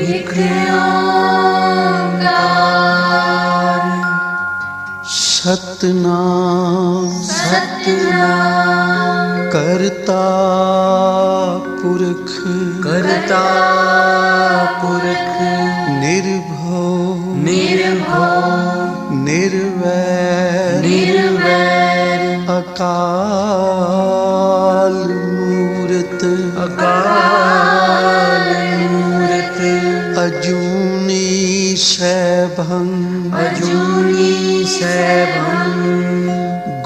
एक ओंकार सतनाम सतनाम करता पुरख निर्भव निर्वैर अकाल मूरत अजूनी सैभं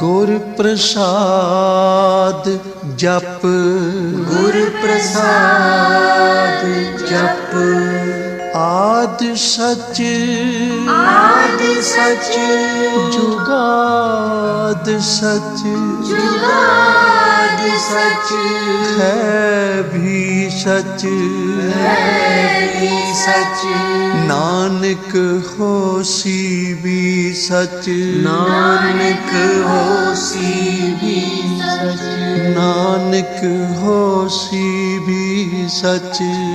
गुर प्रसाद जप आद सच जुगाद सच है भी सच नानक होसी भी सच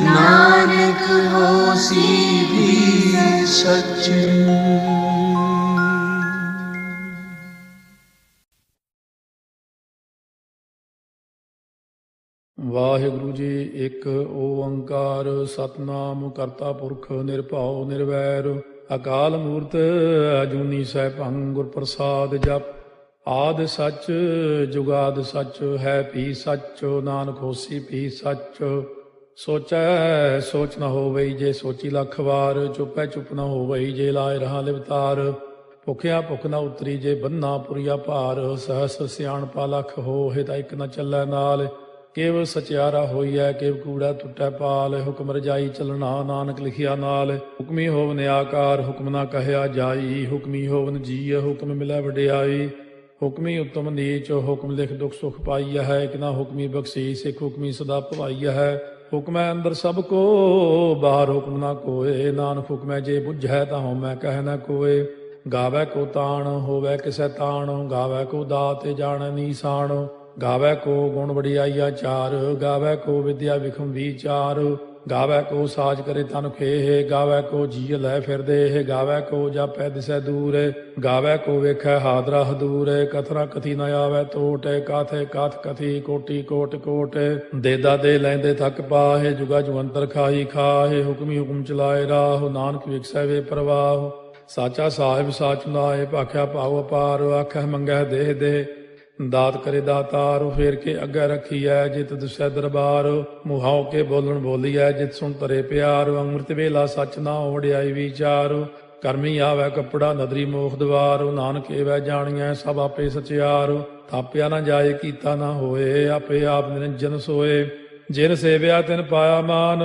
नानक होसी भी सच। ਵਾਹਿਗੁਰੂ ਜੀ। ਇੱਕ ਓੰਕਾਰ ਸਤਨਾਮ ਕਰਤਾ ਪੁਰਖ ਨਿਰਭਉ ਨਿਰਵੈਰ ਅਕਾਲ ਮੂਰਤ ਅਜੂਨੀ ਸੈਭੰ ਗੁਰ ਪ੍ਰਸਾਦ ਜਪ ਆਦਿ ਸੱਚ ਜੁਗਾਦ ਸੱਚ ਹੈ ਭੀ ਸੱਚ ਨਾਨਕ ਹੋਸੀ ਭੀ ਸੱਚ ਸੋਚੈ ਸੋਚ ਨ ਹੋਵਈ ਜੇ ਸੋਚੀ ਲੱਖ ਵਾਰ ਚੁੱਪੈ ਚੁੱਪ ਨ ਹੋਵਈ ਜੇ ਲਾਇ ਰਹਾ ਲਿਵਤਾਰ ਭੁਖਿਆ ਭੁਖ ਨ ਉਤਰੀ ਜੇ ਬੰਨਾ ਪੁਰੀਆ ਭਾਰ ਸਹਸ ਸਿਆਣਪਾ ਲੱਖ ਹੋਏ ਤਾਂ ਇੱਕ ਨ ਚੱਲੈ ਨਾਲ ਕੇਵ ਸਚਿਆਰਾ ਹੋਈਐ ਕੇਵ ਕੂੜਾ ਟੁੱਟੈ ਪਾਲ ਹੁਕਮ ਰਜਾਈ ਚੱਲਣਾ ਨਾਨਕ ਲਿਖਿਆ ਨਾਲ ਹੁਕਮੀ ਹੋਵਨ ਆਕਾਰ ਹੁਕਮ ਨਾ ਕਹਿਆ ਜਾਈ ਹੁਕਮੀ ਹੋਵਨ ਜੀਅ ਹੁਕਮ ਮਿਲੈ ਵਡਿਆਈ ਹੁਕਮੀ ਉਤਮ ਨੀਚ ਹੁਕਮ ਲਿਖ ਦੁਖ ਸੁਖ ਪਾਈਆ ਹੈ ਇੱਕ ਨਾ ਹੁਕਮੀ ਬਖਸ਼ੀਸ ਇੱਕ ਹੁਕਮੀ ਸਦਾ ਭਵਾਈਆ ਹੈ ਹੁਕਮੈ ਅੰਦਰ ਸਭ ਕੋ ਬਾਹਰ ਹੁਕਮ ਨਾ ਕੋਏ ਨਾਨਕ ਹੁਕਮੈ ਜੇ ਬੁੱਝੈ ਤਾਂ ਹਉਮੈ ਕਹਿ ਨਾ ਕੋਏ ਗਾਵੈ ਕੋ ਤਾਣ ਹੋਵੈ ਕਿਸੈ ਤਾਣ ਗਾਵੈ ਕੋ ਦਾਤ ਜਾਣੈ ਨੀਸਾਨ ਗਾਵੈ ਕੋ ਗੁਣ ਵਡਿਆਈਆ ਚਾਰ ਗਾਵੈ ਕੋ ਵਿਦਿਆ ਵਿਖਮ ਵਿਚਾਰ ਗਾਵੈ ਕੋ ਸਾਜ ਕਰੇ ਤਨ ਖੇਹ ਗਾਵੈ ਕੋ ਜੀ ਲੈ ਫਿਰਦੇ ਗਾਵੈ ਕੋ ਜਾਪੈ ਦਿਸੈ ਦੂਰ ਗਾਵੈ ਕੋ ਵੇਖੈ ਹਾਦਰਾ ਹਦੂਰ ਕਥਨਾ ਕਥੀ ਨ ਆਵੈ ਟੋਟ ਕਾਥੇ ਕਾਥ ਕਥੀ ਕੋਟੀ ਕੋਟ ਕੋਟ ਦੇਦਾ ਦੇ ਲੈਂਦੇ ਥੱਕ ਪਾਹੇ ਜੁਗਾ ਜੁਗੰਤਰ ਖਾਹੀ ਖਾਹੇ ਹੁਕਮੀ ਹੁਕਮ ਚਲਾਏ ਰਾਹ ਨਾਨਕ ਵਿਖਸੈ ਵੇ ਪ੍ਰਵਾਹ ਸਾਚਾ ਸਾਹਿਬ ਸਾਚ ਨਾਏ ਭਾਖਿਆ ਭਾਉ ਅਪਾਰ ਆਖੈ ਮੰਗੈ ਦੇਹ ਦੇ ਦਾਤ ਕਰੇ ਦਾਤਾਰ ਫੇਰ ਕੇ ਅੱਗੇ ਰੱਖੀਐ ਜਿਤ ਦੁਸੈ ਦਰਬਾਰ ਮੁਹਾਉ ਕੇ ਬੋਲਣ ਬੋਲੀਐ ਜਿਤ ਸੁਣ ਤਰੇ ਪਿਆਰ ਅੰਮ੍ਰਿਤ ਵੇਲਾ ਸੱਚ ਨਾ ਵਡਿਆਈ ਵਿਚਾਰ ਕਰਮੀ ਆਵੈ ਕੱਪੜਾ ਨਦਰੀ ਮੋਖ ਦਵਾਰ ਨਾਨਕ ਏਵੈ ਜਾਣੀਐ ਸਭ ਆਪੇ ਸਚਿਆਰ ਥਾਪਿਆ ਨਾ ਜਾਏ ਕੀਤਾ ਨਾ ਹੋਏ ਆਪੇ ਆਪ ਨਿਰੰਜਨ ਸੋਏ ਜਿਨ ਸੇਵਿਆ ਤਿਨ ਪਾਇਆ ਮਾਨ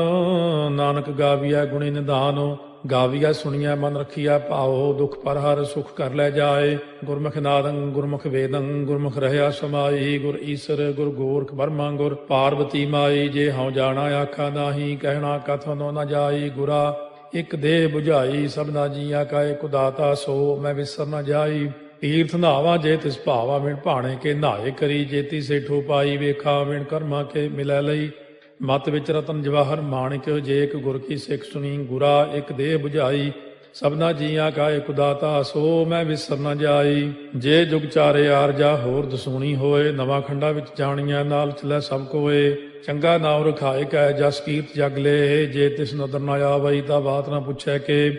ਨਾਨਕ ਗਾਵੀਐ ਗੁਣੀ ਨਿਧਾਨ ਗਾਵੀਆ ਸੁਣੀਐ ਮਨ ਰੱਖੀਐ ਭਾਉ ਦੁਖ ਪਰ ਹਰ ਸੁਖ ਕਰ ਲੈ ਜਾਏ ਗੁਰਮੁਖ ਨਾਦੰ ਗੁਰਮੁਖ ਵੇਦੰ ਗੁਰਮੁਖ ਰਹਿਆ ਸਮਾਈ ਗੁਰ ਈਸਰ ਗੁਰ ਗੋਰਖ ਬਰਮਾ ਗੁਰ ਪਾਰਵਤੀ ਮਾਈ ਜੇ ਹਉ ਜਾਣਾ ਆਖਾ ਨਾਹੀ ਕਹਿਣਾ ਕਥਨੋ ਨ ਜਾਈ ਗੁਰਾ ਇੱਕ ਦੇਹ 부ਝਾਈ ਸਭਨਾ ਜੀਆਂ ਕਾ ਇਕ ਦਾਤਾ ਸੋ ਮੈਂ ਵਿਸਰ ਨ ਜਾਈ ਤੀਰਥ ਨਾਵਾ ਜੇ ਤਿਸ ਭਾਵਾ ਵਿਣ ਭਾਣੇ ਕੇ ਨਹਾਏ ਕਰੀ ਜੇਤੀ ਸੇਠੋ ਪਾਈ ਵੇਖਾ ਵਿਣ ਕਰਮਾ ਕੇ ਮਿਲੈ ਲਈ ਮਤ ਵਿੱਚ ਰਤਨ ਜਵਾਹਰ ਮਾਣਿਕ ਜੇ ਇੱਕ ਗੁਰ ਕੀ ਸਿੱਖ ਸੁਣੀ ਗੁਰਾ ਇੱਕ ਦੇਹ 부ਝਾਈ ਸਭਨਾ ਜੀਆਂ ਕਾ ਇਕ ਦਾਤਾ ਸੋ ਮੈਂ ਵਿਸਰ ਨ ਜਾਈ ਜੇ ਜੁਗ ਚਾਰੇ ਆਰਜਾ ਹੋਰ ਦਸੂਣੀ ਹੋਏ ਨਵਾਂ ਖੰਡਾ ਵਿੱਚ ਜਾਣੀਆਂ ਨਾਲ ਚਲੈ ਸਭ ਕੋਏ ਚੰਗਾ ਨਾਮ ਰਖਾਏ ਕੈ ਜਸ ਕੀਰਤ ਜਗ ਲੇ ਜੇ ਤਿਸ ਨਦਰ ਨ ਆਵਈ ਤਾਂ ਬਾਤ ਨਾ ਪੁੱਛੈ ਕੇ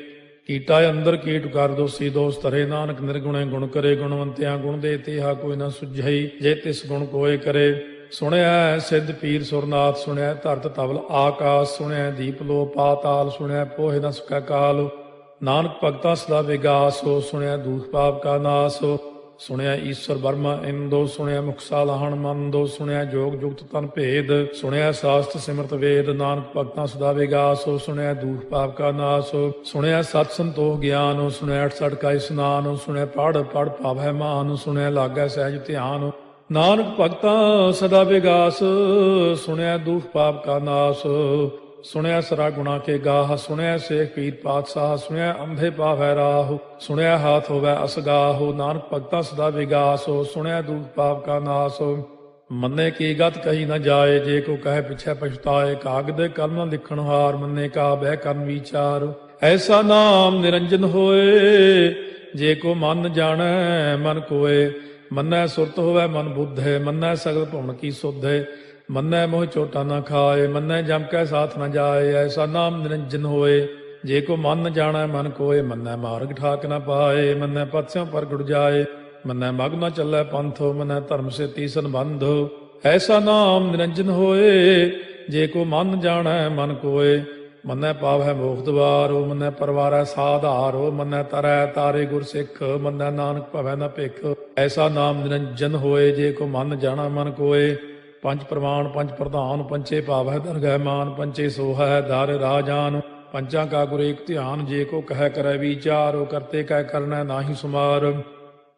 ਕੀਟਾ ਅੰਦਰ ਕੀਟ ਕਰ ਦੋਸੀ ਦੋਸ ਤਰੇ ਨਾਨਕ ਨਿਰਗੁਣੇ ਗੁਣ ਕਰੇ ਗੁਣਵੰਤਿਆਂ ਗੁਣ ਦੇ ਤੇਹਾ ਕੋਈ ਨਾ ਸੁਝਈ ਜੇ ਤਿਸ ਗੁਣ ਕੋਏ ਕਰੇ ਸੁਣਿਆ ਸਿੱਧ ਪੀਰ ਸੁਰਨਾਥ ਸੁਣਿਆ ਧਰਤ ਤਵਲ ਆਕਾਸ਼ ਸੁਣਿਆ ਦੀਪ ਲੋ ਪਾਤਾਲ ਸੁਣਿਆ ਪੋਹਿ ਨ ਸਕੈ ਕਾਲ ਨਾਨਕ ਭਗਤਾ ਸਦਾ ਵਿਗਾਸੋ ਸੁਣਿਆ ਦੂਖ ਪਾਪ ਕਾ ਨਾਸੋ ਸੁਣਿਆ ਈਸ਼ਵਰ ਬਰਮਾ ਇੰਦੋ ਸੁਣਿਆ ਮੁਖਸਾ ਲਾਹਣ ਮੰਦੋ ਸੁਣਿਆ ਜੋਗ ਜੁਗਤ ਤਨ ਭੇਦ ਸੁਣਿਆ ਸਾਸਤ ਸਿਮਰਤ ਵੇਦ ਨਾਨਕ ਭਗਤਾ ਸਦਾ ਵਿਗਾਸੋ ਸੁਣਿਆ ਦੂਖ ਪਾਪ ਕਾ ਨਾਸੋ ਸੁਣਿਆ ਸਤ ਸੰਤੋਖ ਗਿਆਨ ਸੁਣਿਆ 68 ਕਾ ਇਸਨਾਨ ਸੁਣਿਆ ਪੜ ਪੜ ਪਾਵੈ ਮਾਨ ਸੁਣਿਆ ਲਾਗੈ ਸਹਿਜ ਧਿਆਨ ਨਾਨਕ ਭਗਤਾ ਸਦਾ ਵਿਗਾਸ ਸੁਣਿਆ ਦੁਖ ਪਾਪ ਕਾ ਨਾਸ ਸੁਣਿਆ ਸਰਾ ਗੁਣਾ ਕੇ ਗਾਹ ਸੁਣਿਆ ਸੇਖ ਪੀਰ ਪਾਤਸ਼ਾਹ ਸੁਣਿਆ ਅੰਧੇ ਪਾਵੈ ਰਾਹ ਸੁਣਿਆ ਹਾਥ ਹੋਵੈ ਅਸਗਾਹ ਨਾਨਕ ਭਗਤਾ ਸਦਾ ਵਿਗਾਸ ਸੁਣਿਆ ਦੁਖ ਪਾਪ ਕਾ ਨਾਸ ਮੰਨੇ ਕੀ ਗਤ ਕਹੀ ਨ ਜਾਏ, ਜੇ ਕੋ ਕਹਿ ਪਿਛੈ ਪਛਤਾਏ। ਕਾਗਦ ਕਲਮ ਨ ਲਿਖਣ ਹਾਰ, ਮੰਨੇ ਕਾ ਬਹਿ ਕਰਨ ਵਿਚਾਰ। ਐਸਾ ਨਾਮ ਨਿਰੰਜਨ ਹੋਏ, ਜੇ ਕੋ ਮਨ ਜਾਣੈ ਮਨ ਕੋਏ। ਮੰਨੈ ਸੁਰਤ ਹੋਵੈ ਮਨ ਬੁੱਧੇ, ਮੰਨੈ ਸਗਲ ਭੁਵਨ ਕੀ ਸੁਧੇ। ਮੰਨੈ ਮੋਹ ਚੋਟਾ ਨ ਖਾਏ, ਮੰਨੈ ਜਮ ਕੈ ਸਾਥ ਨ ਜਾਏ। ਐਸਾ ਨਾਮ ਨਿਰੰਜਨ ਹੋਏ, ਜੇ ਕੋ ਮਨ ਜਾਣੈ ਮਨ ਕੋਏ। ਮੰਨੈ ਮਾਰਗ ਠਾਕ ਨ ਪਾਏ, ਮੰਨੈ ਪਥ ਸਿਉ ਪ੍ਰਗਟ ਜਾਏ। ਮੰਨੈ ਮਗ ਨ ਚੱਲੈ ਪੰਥ, ਮੰਨੈ ਧਰਮ ਸੇਤੀ ਸੰਬੰਧ। ਐਸਾ ਨਾਮ ਨਿਰੰਜਨ ਹੋਏ, ਜੇ ਕੋ ਮਨ ਜਾਣੈ ਮਨ ਕੋਏ। ਮੰਨੈ ਪਾਵੈ ਮੋਖ ਦੁਆਰੋ, ਮੰਨੈ ਪਰਵਾਰੈ ਸਾਧਾਰੋ। ਮੰਨੈ ਤਰੈ ਤਾਰੇ ਗੁਰ ਸਿੱਖ, ਮੰਨੈ ਨਾਨਕ ਭਵੈ ਨ ਭਿਖ। ਐਸਾ ਨਾਮ ਨਿਰੰਜਨ ਹੋਏ, ਜੇ ਕੋ ਮਨ ਜਾਣੈ ਮਨ ਕੋਏ। ਪੰਜ ਪ੍ਰਮਾਣ ਪੰਜ ਪ੍ਰਧਾਨ, ਪੰਚੇ ਭਾਵੈ ਦਰਗਹਿ ਮਾਨ। ਪੰਚੇ ਸੋਹੈ ਦਰ ਰਾਜਾਨ, ਪੰਚਾਂ ਕਾ ਗੁਰ ਏਕ ਧਿਆਨ। ਜੇ ਕੋ ਕਹਿ ਕਰੈ ਵਿਚਾਰ, ਕਰਤੇ ਕਹਿ ਕਰਨੈ ਨਾਹੀ ਸੁਮਾਰ।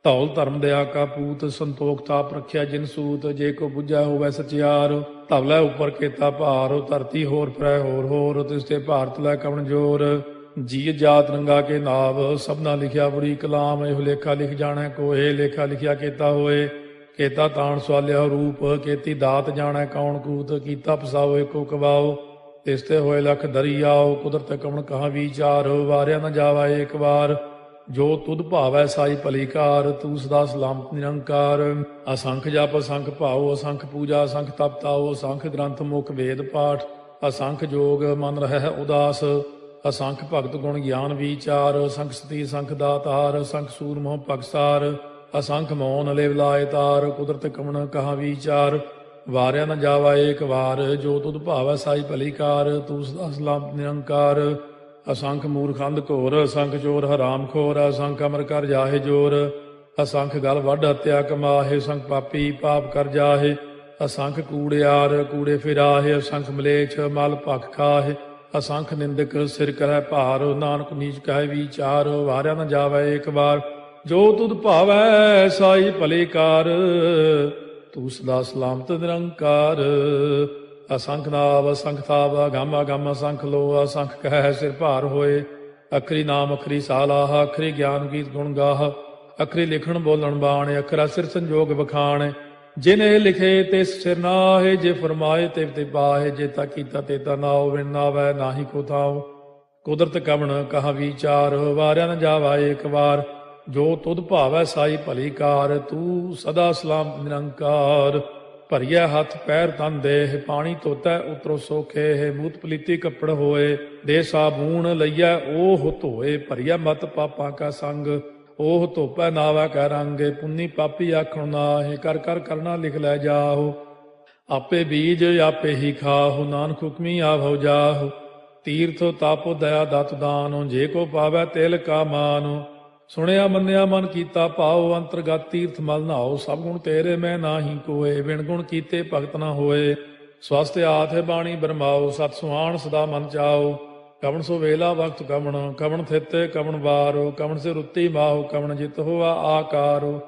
ਧੌਲ ਧਰਮ ਦਇਆ ਕਾ ਪੂਤ, ਸੰਤੋਖ ਤਾਪ ਰਖਿਆ ਜਿਨ ਸੂਤ। ਜੇ ਕੋ ਬੁੱਝੈ ਹੋਵੈ ਸਚਿਆਰ, ਧਵਲੇ ਉਪਰ ਕੇਤਾ ਭਾਰ। ਧਰਤੀ ਹੋਰ ਫਿਰੈ ਹੋਰ ਹੋਰ, ਤਿਸ ਤੇ ਭਾਰਤ ਲੈ ਕਵਣ ਜੋਰ। ਜੀ ਜਾਤ ਰੰਗਾ ਕੇ ਨਾਵ, ਸਭਨਾ ਲਿਖਿਆ ਬੁਰੀ ਕਲਾਮ। ਇਹੋ ਲੇਖਾ ਲਿਖ ਜਾਣੈ ਕੋਏ, ਲੇਖਾ ਲਿਖਿਆ ਕੇਤਾ ਹੋਏ। ਕੇਤਾ ਤਾਣ ਸਵਾਲਿਆ ਰੂਪ, ਕੇਤੀ ਦਾਤ ਜਾਣੈ ਕੌਣ ਕੂਤ। ਕੀਤਾ ਪਸਾਓ ਏਕੋ ਕਵਾਓ, ਤਿਸ ਤੇ ਹੋਏ ਲਖ ਦਰਿਆਓ। ਕੁਦਰਤ ਕਵਣ ਕਹਾ ਵਿਚਾਰ, ਵਾਰਿਆ ਨ ਜਾਵਾ ਏਕ ਵਾਰ। ਜੋ ਤੁਧ ਭਾਵੈ ਸਾਈ ਭਲੀ ਕਾਰ, ਤੂੰ ਸਦਾ ਸਲਾਮਤ ਨਿਰੰਕਾਰ। ਅਸੰਖ ਜਪ ਅਸੰਖ ਭਾਉ, ਅਸੰਖ ਪੂਜਾ ਅਸੰਖ ਤਪ ਤਾਉ। ਅਸੰਖ ਗ੍ਰੰਥ ਮੁਖ ਵੇਦ ਪਾਠ, ਅਸੰਖ ਜੋਗ ਮਨ ਰਹਿ ਉਦਾਸ। ਅਸੰਖ ਭਗਤ ਗੁਣ ਗਿਆਨ ਵਿਚਾਰ, ਅਸੰਖ ਸਤੀ ਅਸੰਖ ਦਾਤਾਰ। ਅਸੰਖ ਸੂਰ ਮੋਹ ਭਗਸਾਰ, ਅਸੰਖ ਮੋਨ ਲਿਵ ਲਾਏ ਤਾਰ। ਕੁਦਰਤ ਕਵਣ ਕਹਾ ਵਿਚਾਰ, ਵਾਰਿਆ ਨ ਜਾਵਾ ਏਕ ਵਾਰ। ਜੋ ਤੁਧ ਭਾਵੈ ਸਾਈ ਭਲੀ ਕਾਰ, ਤੂੰ ਸਦਾ ਸਲਾਮਤ ਨਿਰੰਕਾਰ। ਅਸੰਖ ਮੂਰਖੰਦ ਘੋਰ, ਅਸੰਖ ਚੋਰ ਹਰਾਮ ਖੋਰ। ਅਸੰਖ ਅਮਰ ਕਰ ਜਾਹੇ ਜੋਰ, ਅਸੰਖ ਗਲ ਵੱਢ ਹੱਤਿਆ ਕਮਾਹੇ। ਅਸੰਖ ਪਾਪੀ ਪਾਪ ਕਰ ਜਾਹੇ, ਅਸੰਖ ਕੂੜਿਆਰ ਕੂੜੇ ਫਿਰਾਹੇ। ਅਸੰਖ ਮਲੇਛ ਮਲ ਭਖ ਖਾਹੇ, ਅਸੰਖ ਨਿੰਦਕ ਸਿਰ ਕਰੈ ਭਾਰ। ਨਾਨਕ ਨੀਚ ਕਹਿ ਵਿਚਾਰ, ਵਾਰਿਆ ਨ ਜਾਵੈ ਏਕ ਵਾਰ। ਜੋ ਤੁਧ ਭਾਵੈ ਸਾਈ ਭਲੀ ਕਾਰ, ਤੂੰ ਸਦਾ ਸਲਾਮਤ ਨਿਰੰਕਾਰ। ਅਸੰਖ ਨਾਵ ਅਸੰਖ ਥਾਵ, ਅਗੰਮ ਅਗੰਮ ਅਸੰਖ ਲੋ। ਅਸੰਖ ਕਹਿ ਸਿਰ ਭਾਰ ਹੋਏ, ਅਖਰੀ ਨਾਮ ਅਖਰੀ ਸਾਲਾਹ। ਅਖਰੀ ਗਿਆਨ ਗੀਤ ਗੁਣ ਗਾਹ, ਅਖਰੀ ਲਿਖਣ ਬੋਲਣ ਬਾਣ। ਅਖਰਾ ਸਿਰ ਸੰਜੋਗ ਬਖਾਣ, ਜਿਨੇ ਲਿਖੇ ਤਿਸ ਸਿਰ ਨਾਹੇ। ਜੇ ਫਰਮਾਏ ਤਿਵ ਤੇ ਪਾਹੇ, ਜੇਤਾ ਕੀਤਾ ਤੇਤਾ ਨਾਉ। ਵਿਣ ਨਾਵੈ ਨਾਹੀ ਕੋ ਥਾਉ, ਕੁਦਰਤ ਕਵਣ ਕਹਾ ਵਿਚਾਰ। ਵਾਰਿਆ ਨ ਜਾਵਾ ਏਕ ਵਾਰ, ਜੋ ਤੁਧ ਭਾਵੈ ਸਾਈ ਭਲੀ ਕਾਰ। ਤੂੰ ਸਦਾ ਸਲਾਮਤ ਨਿਰੰਕਾਰ। ਭਰੀਐ ਹੱਥ ਪੈਰ ਤਨ ਦੇਹ, ਪਾਣੀ ਧੋਤੈ ਉਤਰੋ ਸੋਖੇ। ਮੂਤ ਪਲੀਤੀ ਕੱਪੜ ਹੋਏ, ਦੇ ਸਾਬੂਣ ਲਈਐ ਓਹ ਧੋਏ। ਭਰੀਐ ਮਤ ਪਾਪਾਂ ਕਾ ਸੰਗ, ਓਹ ਧੋਪੈ ਨਾਵੈ ਕੈ ਰੰਗ। ਪੁੰਨੀ ਪਾਪੀ ਆਖਣ ਨਾਹੀ, ਕਰ ਕਰ ਕਰਨਾ ਲਿਖ ਲੈ ਜਾਹੋ। ਆਪੇ ਬੀਜ ਆਪੇ ਹੀ ਖਾਹੋ, ਨਾਨਕ ਹੁਕਮੀ ਆਵੋ ਜਾਹੋ। ਤੀਰਥ ਤਪ ਦਇਆ ਦਤ ਦਾਨ, ਜੇ ਕੋ ਪਾਵੈ ਤਿਲ ਕਾ ਮਾਨ। ਸੁਣਿਆ ਮੰਨਿਆ ਮਨ ਕੀਤਾ ਭਾਉ, ਅੰਤਰਗਤ ਤੀਰਥ ਮਲ ਨਹਾਉ। ਸਭ ਗੁਣ ਤੇਰੇ ਮੈਂ ਨਾਹੀ ਕੋਏ, ਬਿਨ ਗੁਣ ਕੀਤੇ ਭਗਤ ਨਾ ਹੋਏ। ਸਵਸਤ ਆਥ ਬਾਣੀ ਬਰਮਾਓ, ਸਤ ਸੁਹਾਣ ਸਦਾ ਮਨ ਚਾਓ। ਕਵਣ ਸੋ ਵੇਲਾ ਵਕਤ ਕਵਣ, ਕਵਣ ਥਿਤ ਕਵਣ ਵਾਰੋ। ਕਵਣ ਸੇ ਰੁੱਤੀ ਮਾਹੋ, ਕਵਣ ਜਿਤ ਹੋਵਾ ਆਕਾਰੋ।